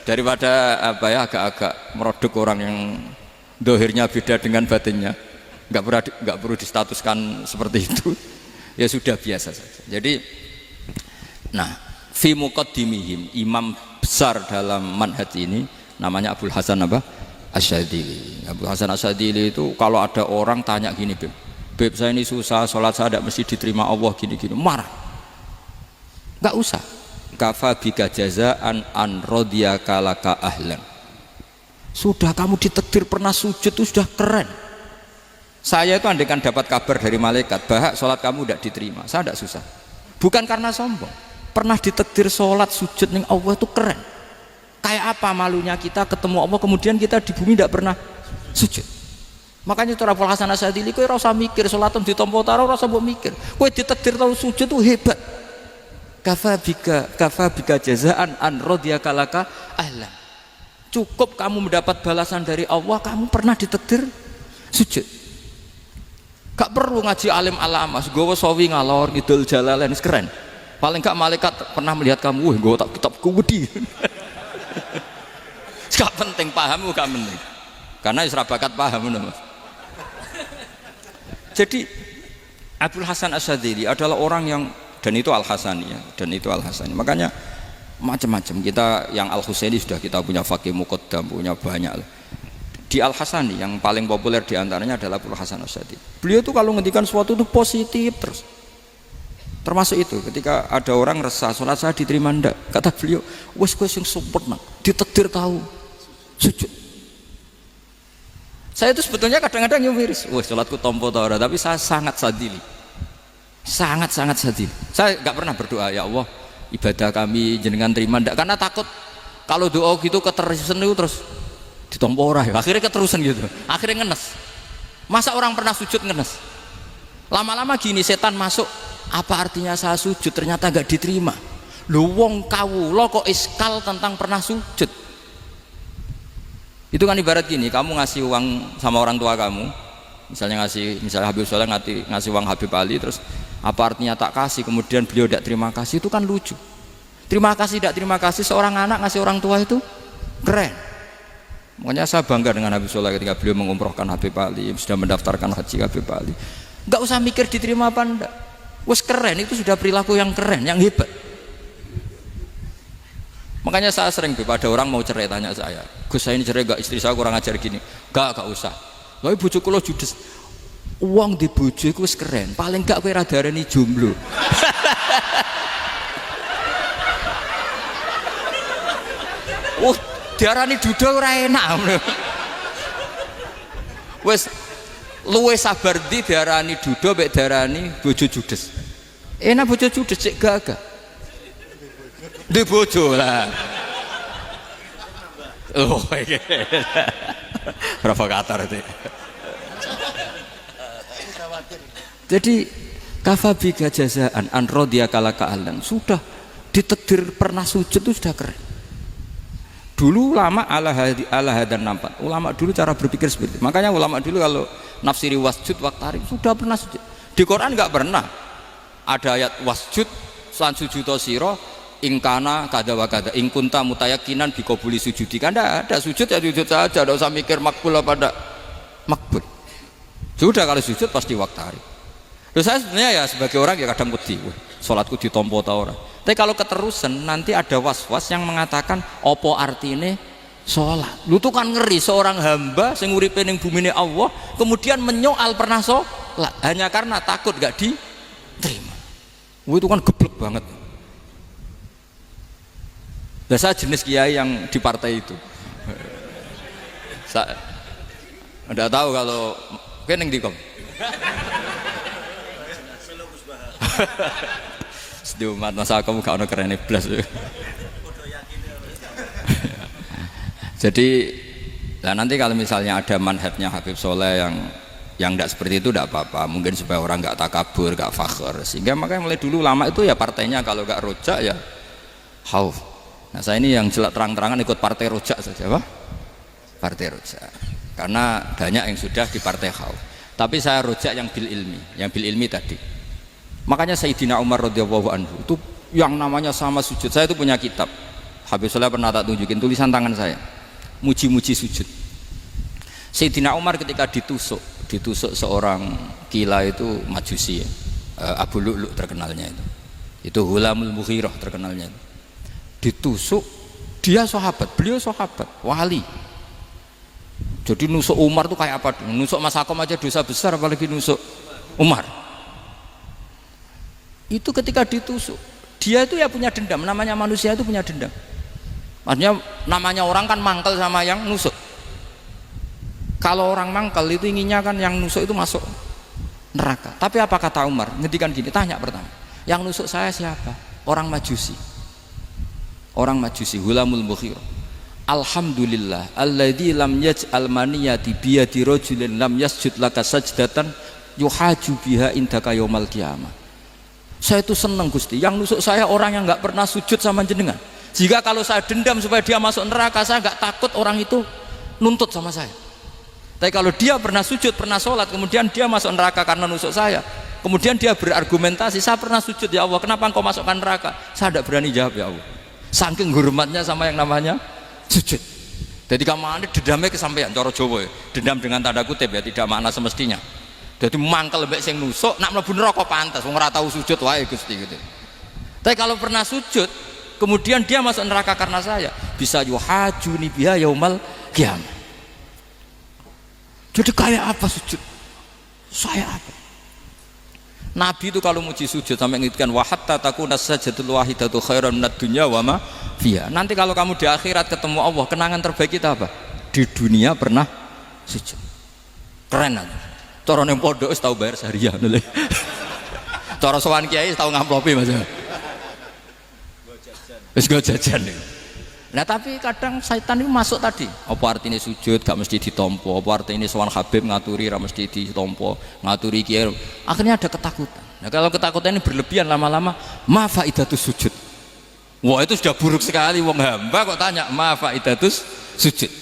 Daripada apa ya agak-agak merodok orang yang dohirnya beda dengan batinnya, nggak perlu distatuskan seperti itu. Ya sudah biasa saja. Jadi, nah, fi muqaddimihim, imam besar dalam manhaj ini namanya Abul Hasan apa? Asyadzili. Abul Hasan Asyadzili itu kalau ada orang tanya gini, Beb saya ini susah, sholat saya tidak mesti diterima Allah gini-gini, marah. Enggak usah. Kafa bika jazaan an radiyaka laka ahlan. Sudah kamu ditakdir pernah sujud itu sudah keren. Saya itu andaikan dapat kabar dari malaikat bahwa sholat kamu tidak diterima, saya tidak susah. Bukan karena sombong. Pernah ditakdir sholat sujud ning Allah itu keren. Kayak apa malunya kita ketemu Allah kemudian kita di bumi tidak pernah sujud. Makanya itu Abul Hasan Asyadzili kowe ora usah mikir salatem ditampa ora usah mbok mikir. Kowe ditakdir tau sujud itu hebat. Kafa bika jazaan an radiyaka laka ahlan. Cukup kamu mendapat balasan dari Allah, kamu pernah ditakdir sujud. Gak perlu ngaji alim alamas, gowo sawi ngalor ngidul jalalain keren. Paling gak malaikat pernah melihat kamu, wah gowo tak kitabku wedi. Gak penting pahammu, gak penting karena isra bakat paham. Jadi Abul Hasan Asyadzili adalah orang yang, dan itu Al-Hasani ya, dan itu Al-Hasani. Makanya macam-macam kita yang Al-Husaini sudah kita punya Faqih Muqaddam, punya banyak. Di Al-Hasani yang paling populer diantaranya adalah Abul Hasan Asyadzili. Beliau itu kalau ngendikan sesuatu itu positif terus. Termasuk itu ketika ada orang resah sholat saya diterima ndak, kata beliau wes sing sempurna ditakdir tahu sujud. Saya itu sebetulnya kadang-kadang miris, wes sholatku tompo ta ora, tapi saya sangat sadili, sangat sadili. Saya nggak pernah berdoa ya Allah ibadah kami jenengan terima ndak, karena takut kalau doa gitu keterusan itu terus ditompo ora ya, akhirnya keterusan gitu, akhirnya ngenes. Masa orang pernah sujud ngenes? Lama-lama gini setan masuk. Apa artinya saya sujud ternyata gak diterima? Lu wong kawula kok iskal tentang pernah sujud. Itu kan ibarat gini, kamu ngasih uang sama orang tua kamu, misalnya Habib Soleh ngasih uang Habib Ali, terus apa artinya tak kasih, kemudian beliau tidak terima kasih, itu kan lucu. Terima kasih tidak terima kasih, seorang anak ngasih orang tua itu keren. Makanya saya bangga dengan Habib Soleh ketika beliau mengumrohkan Habib Ali, sudah mendaftarkan haji Habib Ali. Enggak usah mikir diterima apa enggak. Wes keren, itu sudah perilaku yang keren, yang hebat. Makanya saya sering ada orang mau cerai tanya saya, Gus saya ini cerai enggak, istri saya kurang ajar gini. Enggak usah. Tapi bojo kula judes. Uang di bojo iku wis keren, paling enggak kowe ra darani jomblo. Oh, diarani duda ora enak. Wes luwe sabar ndi diarani duda mek diarani bojo judes. Enak bojo judes cek gagah. Di bojo lah. Oh, iki. Provokator itu. Jadi kafabiga jazaan an radhiya kalaka alan, sudah ditakdir pernah sujud itu sudah keren. Dulu ulama ala hadan nampak. Ulama dulu cara berpikir seperti itu. Makanya ulama dulu kalau nafsiri wasjud waqtarib sudah pernah sujud. Di Quran enggak pernah ada ayat wasjud san sujudo siro ingkana kada wa kada ingkunta mutayakinan bikobuli sujudi. Kan ada sujud ya sujud saja, tidak usah mikir makbul apa tidak makbul. Sudah kalau sujud pasti waqtarib. Terus saya sebenarnya ya sebagai orang ya kadang wedi, sholatku ditompo ta ora. Tapi kalau keterusan nanti ada was-was yang mengatakan opo artine sholat. Lu tuh kan ngeri seorang hamba sing uripe ning bumine Allah kemudian menyoal pernah sholat hanya karena takut gak diterima. Itu kan geblek banget. Nah, saya jenis kiai yang di partai itu. Saya enggak tahu kalau keneng dikom. Sedih umat masa kamu gak ada keren iblis. Jadi nanti kalau misalnya ada manhajnya Habib Soleh yang tidak seperti itu tidak apa-apa, mungkin supaya orang nggak takabur, nggak fakhr, sehingga makanya mulai dulu lama itu ya partainya kalau nggak rojak ya khauf. Nah saya ini yang jelas terang-terangan ikut partai rojak saja, Pak. Partai rojak karena banyak yang sudah di partai khauf, tapi saya rojak yang bil ilmi tadi. Makanya Sayyidina Umar radhiyallahu anhu itu yang namanya sama sujud. Saya itu punya kitab Habib Soleh pernah tak tunjukin tulisan tangan saya, muji-muji sujud. Sayyidina Umar ketika ditusuk seorang gila itu Majusi ya, Abu Lu'lu' terkenalnya itu Hulamul Mughirah terkenalnya itu. Ditusuk, dia sahabat, beliau sahabat wali. Jadi nusuk Umar tuh kayak apa? Nusuk Mas Hakom aja dosa besar, apalagi nusuk Umar. Itu ketika ditusuk, dia itu ya punya dendam, namanya manusia itu punya dendam. Maksudnya namanya orang kan mangkel sama yang nusuk. Kalau orang mangkel itu inginnya kan yang nusuk itu masuk neraka. Tapi apa kata Umar? Ngendikan gini, tanya pertama, yang nusuk saya siapa? Orang Majusi. Orang Majusi, Hulamul Mughirah. Alhamdulillah alladzi lam yaj'al maniyati biyadi rajulin lam yasjud laka sajdatan yuhaju biha indaka yaumal qiyamah. Saya itu senang Gusti, yang nusuk saya orang yang nggak pernah sujud sama jenengan. Jika kalau saya dendam supaya dia masuk neraka, saya nggak takut orang itu nuntut sama saya. Tapi kalau dia pernah sujud, pernah sholat, kemudian dia masuk neraka karena nusuk saya, kemudian dia berargumentasi, saya pernah sujud ya Allah, kenapa engkau masukkan neraka? Saya tidak berani jawab ya Allah. Saking hormatnya sama yang namanya sujud. Jadi kamane dendamnya kesampaian cara Jawa ya. Dendam dengan tanda kutip ya, tidak makna semestinya. Jadi mangkel mbek sing nusuk nak mlebu neraka pantas wong ora tau sujud wae Gusti gitu. Tapi kalau pernah sujud kemudian dia masuk neraka karena saya, bisa yuhajuni biha yaumal qiyamah. Jadi kayak apa sujud? Saya apa? Nabi itu kalau muji sujud sampai ngingatkan wa hatta takuna sajdatul wahidatu khairan minad dunya wa ma fiha. Nanti kalau kamu di akhirat ketemu Allah, kenangan terbaik kita apa? Di dunia pernah sujud. Keren aja. Cara ning pondok wis tau bayar seharian lho. Cara sowan kiai tau ngamplopi Mas. Wis go jajan. Nah tapi kadang setan itu masuk tadi. Apa artinya sujud gak mesti ditompo, apa artinya sowan Habib ngaturi ra mesti ditompo, ngaturi kiai. Akhirnya ada ketakutan. Nah kalau ketakutan ini berlebihan lama-lama, ma faidatus sujud. Wah itu sudah buruk sekali wong hamba kok tanya ma faidatus sujud.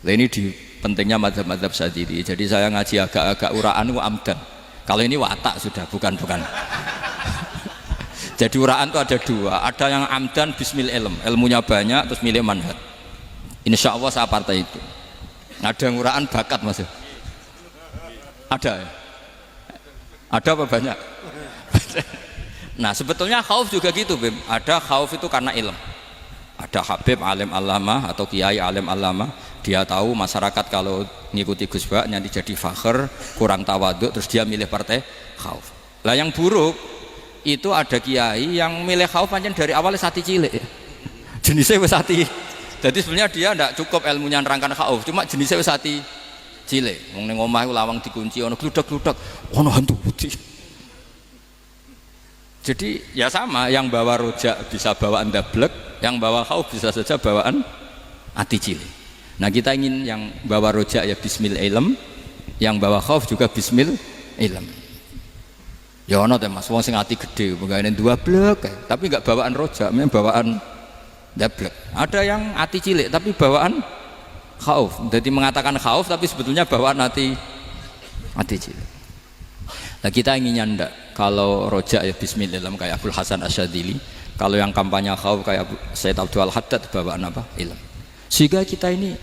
Lah ini di pentingnya mazhab-mazhab Syadzili. Jadi saya ngaji agak-agak uraan wa amdan. Kalau ini watak sudah bukan. Jadi uraan itu ada dua, ada yang amdan bismil ilm, ilmunya banyak terus milih manhaj. Insya Allah saya partai itu. Ada yang uraan bakat mas. Ada ya? Ada apa banyak? Nah sebetulnya khauf juga gitu Bim. Ada khauf itu karena ilm. Ada Habib alim alama atau kiai alim alama, dia tahu masyarakat kalau ngikuti Gus Bak nanti jadi fakhr, kurang tawaduk, terus dia milih partai khauf. Lah yang buruk itu ada kiai yang milih khauf pancen dari awalnya sati cilik ya. Jenisnya wis sati. Jadi sebenarnya dia tidak cukup ilmunya nerangkan khauf, cuma jenisnya wis sati cilik. Wong ning omah lawang dikunci ono gludak-gludak, ono hantu putih. Jadi ya sama, yang bawa rojak bisa bawaan dablek, yang bawa khauf bisa saja bawaan ati cilik. Nah kita ingin yang bawa rojak ya bismil ilm, yang bawa khauf juga bismil ilm. Ya ono teh Mas, wong sing ati gede, pegawene dua blek, tapi enggak bawaan rojak, memang bawaan dablek. Ada yang ati cilik tapi bawaan khauf. Jadi mengatakan khauf tapi sebetulnya bawaan ati cilik. Nah kita inginnya ndak, kalau rojak ya bismillah kayak Abdul Hasan Asyadili, kalau yang kampanye khauf kayak Sayyid Abdul Haddad bawaan apa? Ilm. Sehingga kita ini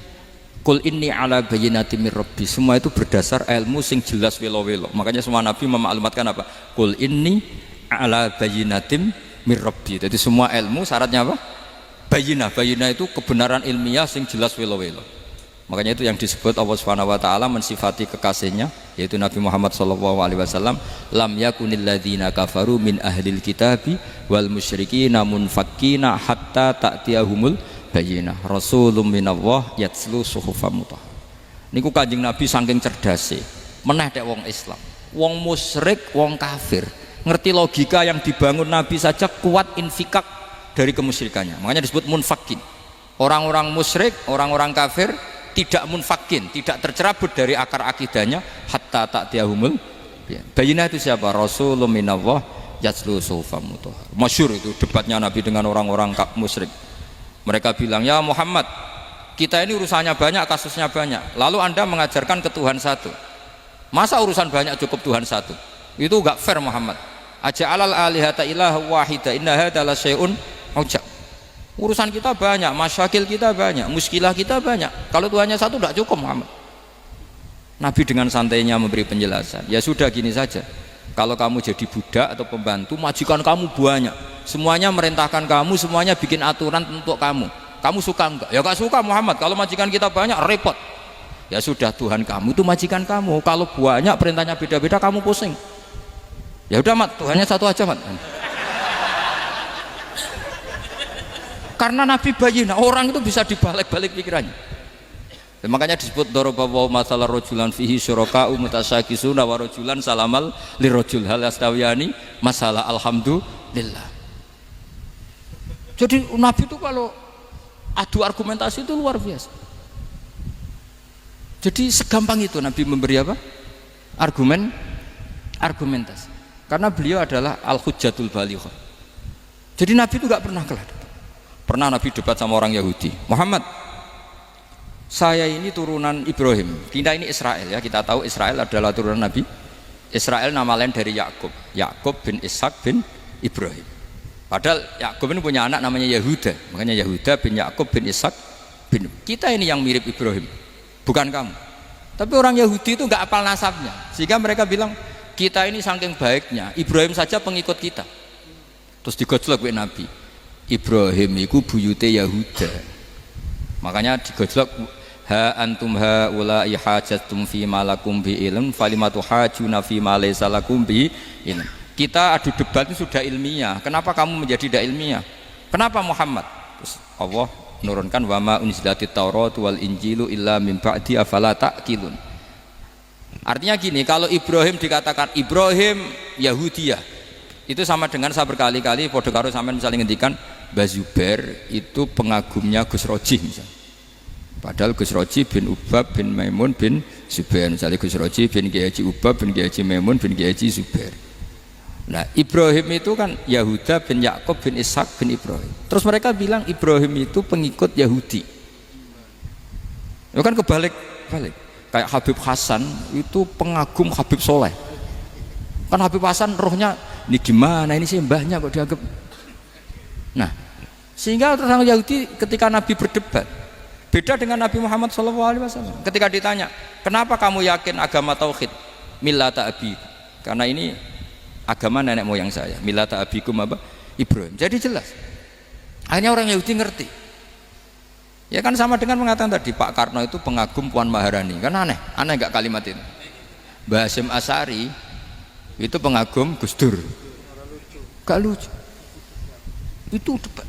kul inni ala bayyinatin mir rabbi, semua itu berdasar ilmu sing jelas welo-welo. Makanya semua nabi memaklumatkan apa? Kul inni ala bayyinatin mir rabbi. Jadi semua ilmu syaratnya apa? Bayyinah. Bayyinah itu kebenaran ilmiah sing jelas welo-welo. Makanya itu yang disebut Allah Subhanahu wa taala mensifati kekasihnya yaitu Nabi Muhammad sallallahu alaihi wasallam, lam yakunil ladzina kafaru min ahlil kitabi wal musyrikina munfakkina hatta ta'tiyahumul bayyinah rasulun minallah yatslu suhufam mutahhar. Niku Kanjeng Nabi saking cerdase meneh tek wong Islam, wong musyrik, wong kafir ngerti logika yang dibangun Nabi saja kuat infikak dari kemusyrikannya. Makanya disebut munfakin. Orang-orang musyrik, orang-orang kafir tidak munfakin, tidak tercerabut dari akar akidahnya hatta ta'tiyahumul bayyinah. Itu siapa? Rasulun minallah yatslu suhufam mutahhar. Masyhur itu debatnya Nabi dengan orang-orang musyrik. Mereka bilang, ya Muhammad, kita ini urusannya banyak, kasusnya banyak, lalu anda mengajarkan ke Tuhan satu, masa urusan banyak cukup Tuhan satu? Itu enggak fair Muhammad. Aja'alal alihata ilaha wahida inna hadza la syai'un ujab. Urusan kita banyak, masyakil kita banyak, muskilah kita banyak, kalau Tuhannya satu tidak cukup Muhammad. Nabi dengan santainya memberi penjelasan, ya sudah gini saja, kalau kamu jadi budak atau pembantu, majikan kamu banyak, semuanya merintahkan kamu, semuanya bikin aturan untuk kamu suka enggak? Ya enggak suka Muhammad, kalau majikan kita banyak repot. Ya sudah, Tuhan kamu itu majikan kamu, kalau banyak perintahnya beda-beda kamu pusing. Ya udah Mat, Tuhannya satu aja Mat. Karena Nabi bayyinah, orang itu bisa dibalik-balik pikirannya. Dan makanya disebut daraballahu mathalan rajulan fihi syuraka'u mutasyakisuna wa rajulan salamal lirajul hal yastawiyani masalah alhamdulillah. Jadi Nabi itu kalau adu argumentasi itu luar biasa. Jadi segampang itu Nabi memberi apa? Argumentasi. Karena beliau adalah al-hujjatul balighah. Jadi Nabi itu enggak pernah kalah. Pernah Nabi debat sama orang Yahudi, Muhammad, saya ini turunan Ibrahim, kita ini Israel ya, kita tahu Israel adalah turunan Nabi. Israel nama lain dari Yakub, Yakub bin Ishak bin Ibrahim. Padahal Yakub ini punya anak namanya Yahuda, makanya Yahuda bin Yakub bin Ishak bin. Kita ini yang mirip Ibrahim, bukan kamu. Tapi orang Yahudi itu nggak apal nasabnya, sehingga mereka bilang kita ini saking baiknya, Ibrahim saja pengikut kita. Terus digojlok oleh Nabi. Ibrahim itu buyute Yahuda, makanya digojlok, ha antum ha ulai hajatum fi malakum bi ilm falimatu hajuna fi ma laysa lakum bi ilm. Kita adu debat itu sudah ilmiah, kenapa kamu menjadi tidak ilmiah? Kenapa Muhammad? Terus Allah menurunkan wa ma unzilatit taurat wal injilu illa min ba'di afala ta'qilun. Artinya gini, kalau Ibrahim dikatakan Ibrahim Yahudiyah, itu sama dengan saya berkali-kali podo karo sampean misalnya ngendikan Mbah Zubair itu pengagumnya Gus Roji misalnya. Padahal Gus Roji bin Ubab bin Maimun bin Zubair, misalnya Gus Roji bin Kiai Haji Ubab bin Kiai Haji Maimun bin Kiai Haji Zubair. Nah Ibrahim itu kan Yahuda bin Yakub bin Ishak bin Ibrahim. Terus mereka bilang Ibrahim itu pengikut Yahudi. Itu kan kebalik-balik. Kayak Habib Hasan itu pengagum Habib Soleh. Kan Habib Hasan rohnya Ini gimana ini sih mbahnya kok dianggap. Nah, sehingga orang Yahudi ketika Nabi berdebat beda dengan Nabi Muhammad SAW. Ketika ditanya, kenapa kamu yakin agama tauhid? Millata abi, karena ini agama nenek moyang saya. Millata abikum apa? Ibrahim. Jadi jelas. Akhirnya orang Yahudi ngerti. Ya kan sama dengan mengatakan tadi Pak Karno itu pengagum Puan Maharani. Kan aneh nggak kalimat itu? Mbah Hasyim Asy'ari itu pengagum Gus Dur. Gak lucu. Itu debat.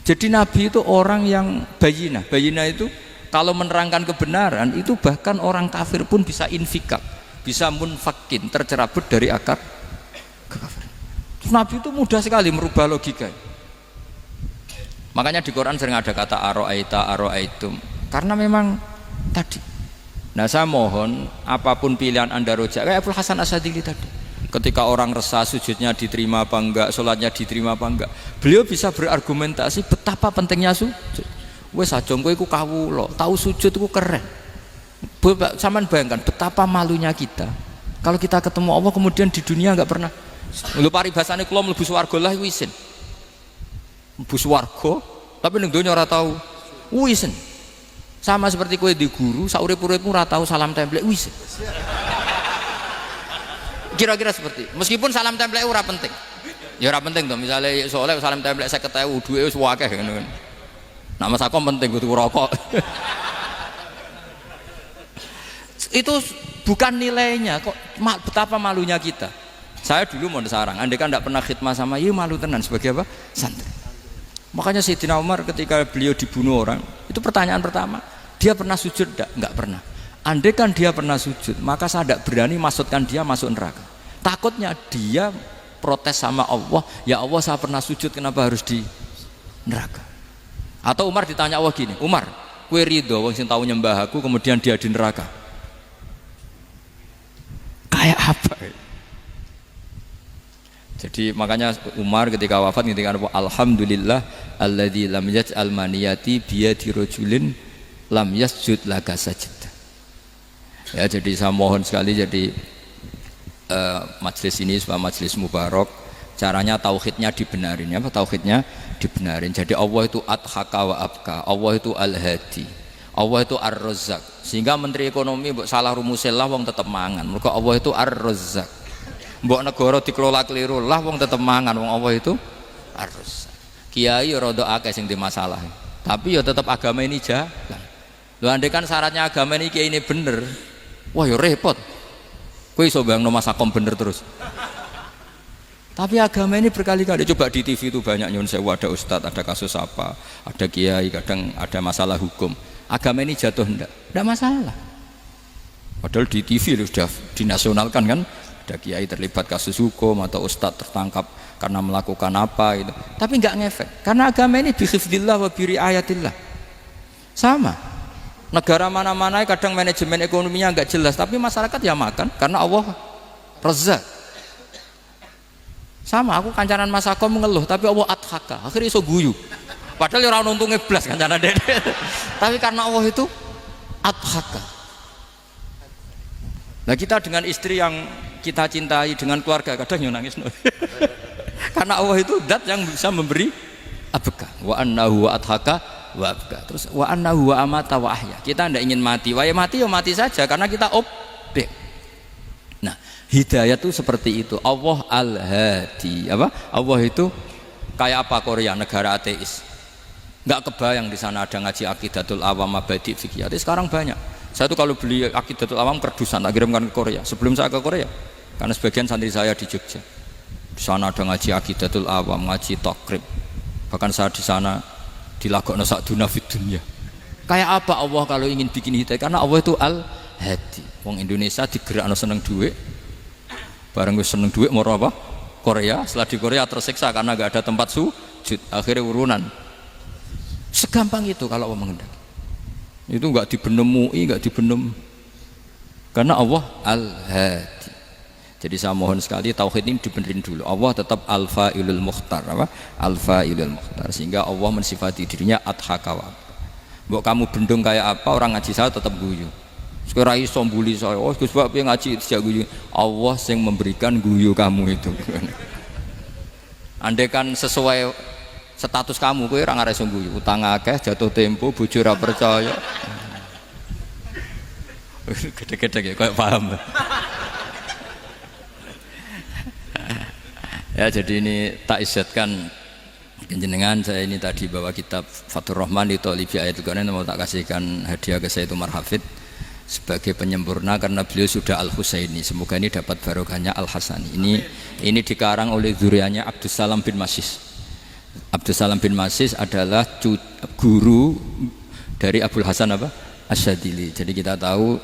Jadi Nabi itu orang yang bayinah. Bayinah itu kalau menerangkan kebenaran itu bahkan orang kafir pun bisa infikak, bisa munfakin, tercerabut dari akar kekafiran. Nabi itu mudah sekali merubah logika. Makanya di Quran sering ada kata aro'aitum, karena memang tadi. Nah saya mohon apapun pilihan anda rojak kayak Abul Hasan Asyadzili tadi, ketika orang resah sujudnya diterima apa enggak, sholatnya diterima apa enggak, beliau bisa berargumentasi betapa pentingnya sujud. Wes aja kowe iku kawula, tahu sujud iku keren. Saman bayangkan betapa malunya kita kalau kita ketemu Allah kemudian di dunia enggak pernah. Lho paribasane kula mlebu swarga lah iku isin. Mlebu swarga tapi ning donya ora tahu isin. Sama seperti kowe di guru saurip-uripmu ora tahu salam templek isin. Kira-kira seperti meskipun salam templek ora penting ya ora penting toh, misalnya soalnya salam templek 50.000 duwe wis akeh ngono kan. Nama sakom penting kudu rokok. Itu bukan nilainya kok, betapa malunya kita. Saya dulu mau sarang, andai kan tidak pernah khidmah sama iya malu tenan sebagai apa? Santri. Makanya Sayyidina Umar ketika beliau dibunuh orang, itu pertanyaan pertama, dia pernah sujud enggak? Enggak pernah. Andai kan dia pernah sujud, maka saya tidak berani masukkan dia masuk neraka. Takutnya dia protes sama Allah, ya Allah saya pernah sujud kenapa harus di neraka? Atau Umar ditanya Allah gini, Umar, kue ridho wong sing tahu nyembah aku kemudian dia di neraka? Kayak apa? Jadi makanya Umar ketika wafat ketika alhamdulillah alladzi lam yaj'al maniyati biyadi rajulin lam yasjud laka sajda. Ya jadi saya mohon sekali jadi majelis ini sebuah majelis mubarak, caranya tauhidnya dibenarin ya, tauhidnya dibenarin. Jadi Allah itu adhaka wa abka, Allah itu al-hadi, Allah itu ar-razzaq. Sehingga menteri ekonomi mbok salah rumusillah wong tetep mangan. Mergo Allah itu ar-razzaq. Mbok negara dikelola keliru lah wong tetep mangan, wong Allah itu ar-razzaq. Kiai rada akeh sing di masalah. Tapi ya tetep agama ini jalan. Lho andai kan syaratnya agama ini kiai ini bener, wah ya repot. Kowe iso bayangno masakom bener terus. Tapi agama ini berkali-kali coba di TV itu banyak nyun sewu, ada ustadz, ada kasus apa, ada kiai, kadang ada masalah hukum. Agama ini jatuh enggak masalah. Padahal di TV sudah dinasionalkan kan, ada kiai terlibat kasus hukum atau ustadz tertangkap karena melakukan apa itu. Tapi enggak ngefek, karena agama ini bihifdillah wa biriayatillah. Sama. Negara mana-mana kadang manajemen ekonominya enggak jelas, tapi masyarakat ya makan karena Allah Razzaq. Sama, aku kancanan masakom mengeluh tapi Allah adhaka, akhirnya iso guyu. Padahal orang untungnya blas kancanan dede. Tapi karena Allah itu adhaka. Nah kita dengan istri yang kita cintai, dengan keluarga kadang yang nangis. Karena Allah itu zat yang bisa memberi abka. Wa annahu wa adhaka wa abka. Terus wa annahu wa amata wa ahya. Kita tidak ingin mati, ya mati saja karena kita objek. Nah hidayah itu seperti itu. Allah al-hadi. Apa? Allah itu kayak apa Korea, negara ateis. Nggak kebayang di sana ada ngaji Aqidatul Awam, Mabadi' Fikih. Sekarang banyak. Saya tuh kalau beli Aqidatul Awam kerdusan tak kirimkan ke Korea. Sebelum saya ke Korea, karena sebagian santri saya di Jogja. Di sana ada ngaji Aqidatul Awam, ngaji Takrib. Bahkan saya di sana dilagokno sakduna fid dunya. Kayak apa Allah kalau ingin bikin hidayah? Karena Allah itu al-hadi. Wong Indonesia digerakno seneng duit. Bareng gue seneng duit mau apa? Korea. Setelah di Korea tersiksa karena gak ada tempat sujud. Akhirnya urunan. Segampang itu kalau Allah menghendaki. Itu enggak dibenem MUI, enggak dibenem. Karena Allah al-hadi. Jadi saya mohon sekali tauhid ini dibenerin dulu. Allah tetap al-fa'ilul mukhtar, apa? Al-fa'ilul mukhtar. Sehingga Allah mensifati dirinya adhaka wa. Mbok kamu bendung kayak apa, orang ngaji saya tetap guyu. Ora iso mbuli saya. Oh Gus Bak piye ngaji dijak guyu. Allah sing memberikan guyu kamu itu. Andai kan sesuai status kamu kowe ora ngarep guyu. Utang akeh, jatuh tempo, bojo ora percaya. Gede-gede ya kayak paham. Ya jadi ini tak isyatkan jenengan saya ini tadi bawa kitab Fathur Rahman di Thalibi Ayatul Quran mau tak kasihkan hadiah ke saya itu Marhafid sebagai penyempurna karena beliau sudah Al-Husaini, semoga ini dapat barokahnya Al-Hasani. Ini dikarang oleh zurianya Abdus Salam bin Masis. Abdus Salam bin Masis adalah guru dari Abul Hasan apa? Asyadili. Jadi kita tahu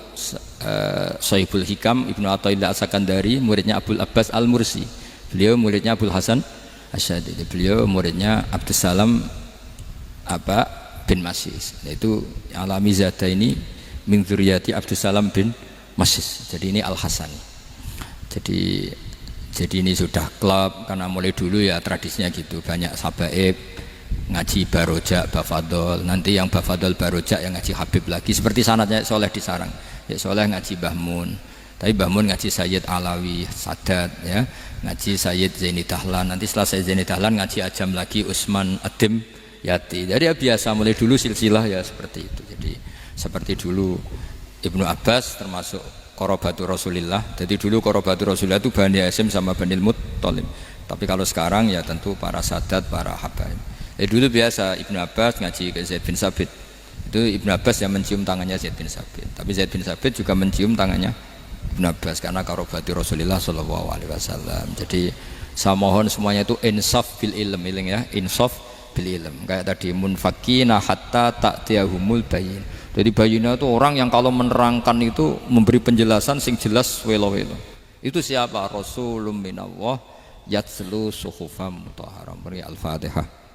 Sahibul Hikam Ibnu Athaillah As-Sakandari muridnya Abul Abbas Al-Mursi. Beliau muridnya Abul Hasan Asyadili. Beliau muridnya Abdus Salam bin Masis. Yaitu alami zada ini min dzurriyyati Abdus Salam bin Masis. Jadi ini Al-Hasani. Jadi ini sudah klub karena mulai dulu ya tradisinya gitu. Banyak sabaib ngaji barojak, bafadol. Nanti yang bafadol barojak yang ngaji Habib lagi. Seperti sanadnya Soleh di Sarang. Ya Soleh ngaji Mbah Mun. Tapi Mbah Mun ngaji Sayyid Alawi, Sadat ya. Ngaji Sayyid Zaini Dahlan. Nanti setelah Sayyid Zaini Dahlan ngaji Ajam lagi Usman Adim Yati. Jadi ya biasa mulai dulu silsilah ya seperti itu. Jadi seperti dulu Ibnu Abbas termasuk Qorobatul Rasulillah. Jadi dulu Qorobatul Rasulillah itu Bani Hasyim sama Bani Muttalib. Tapi kalau sekarang ya tentu para sadat, para habaib. Dulu biasa Ibnu Abbas ngaji ke Zaid bin Sabit. Itu Ibnu Abbas yang mencium tangannya Zaid bin Sabit. Tapi Zaid bin Sabit juga mencium tangannya Ibnu Abbas karena Qorobatul Rasulillah Shallallahu Alaihi Wasallam. Jadi saya mohon semuanya itu insaf bil ilm, ya, insaf bil ilm. Kayak tadi munfakina hatta ta'tiyahumul bayin. Jadi bayina itu orang yang kalau menerangkan itu memberi penjelasan sing jelas welo-welo. Itu siapa? Rasulun minallah yatslu suhufam mutahharam. Al-Fatihah.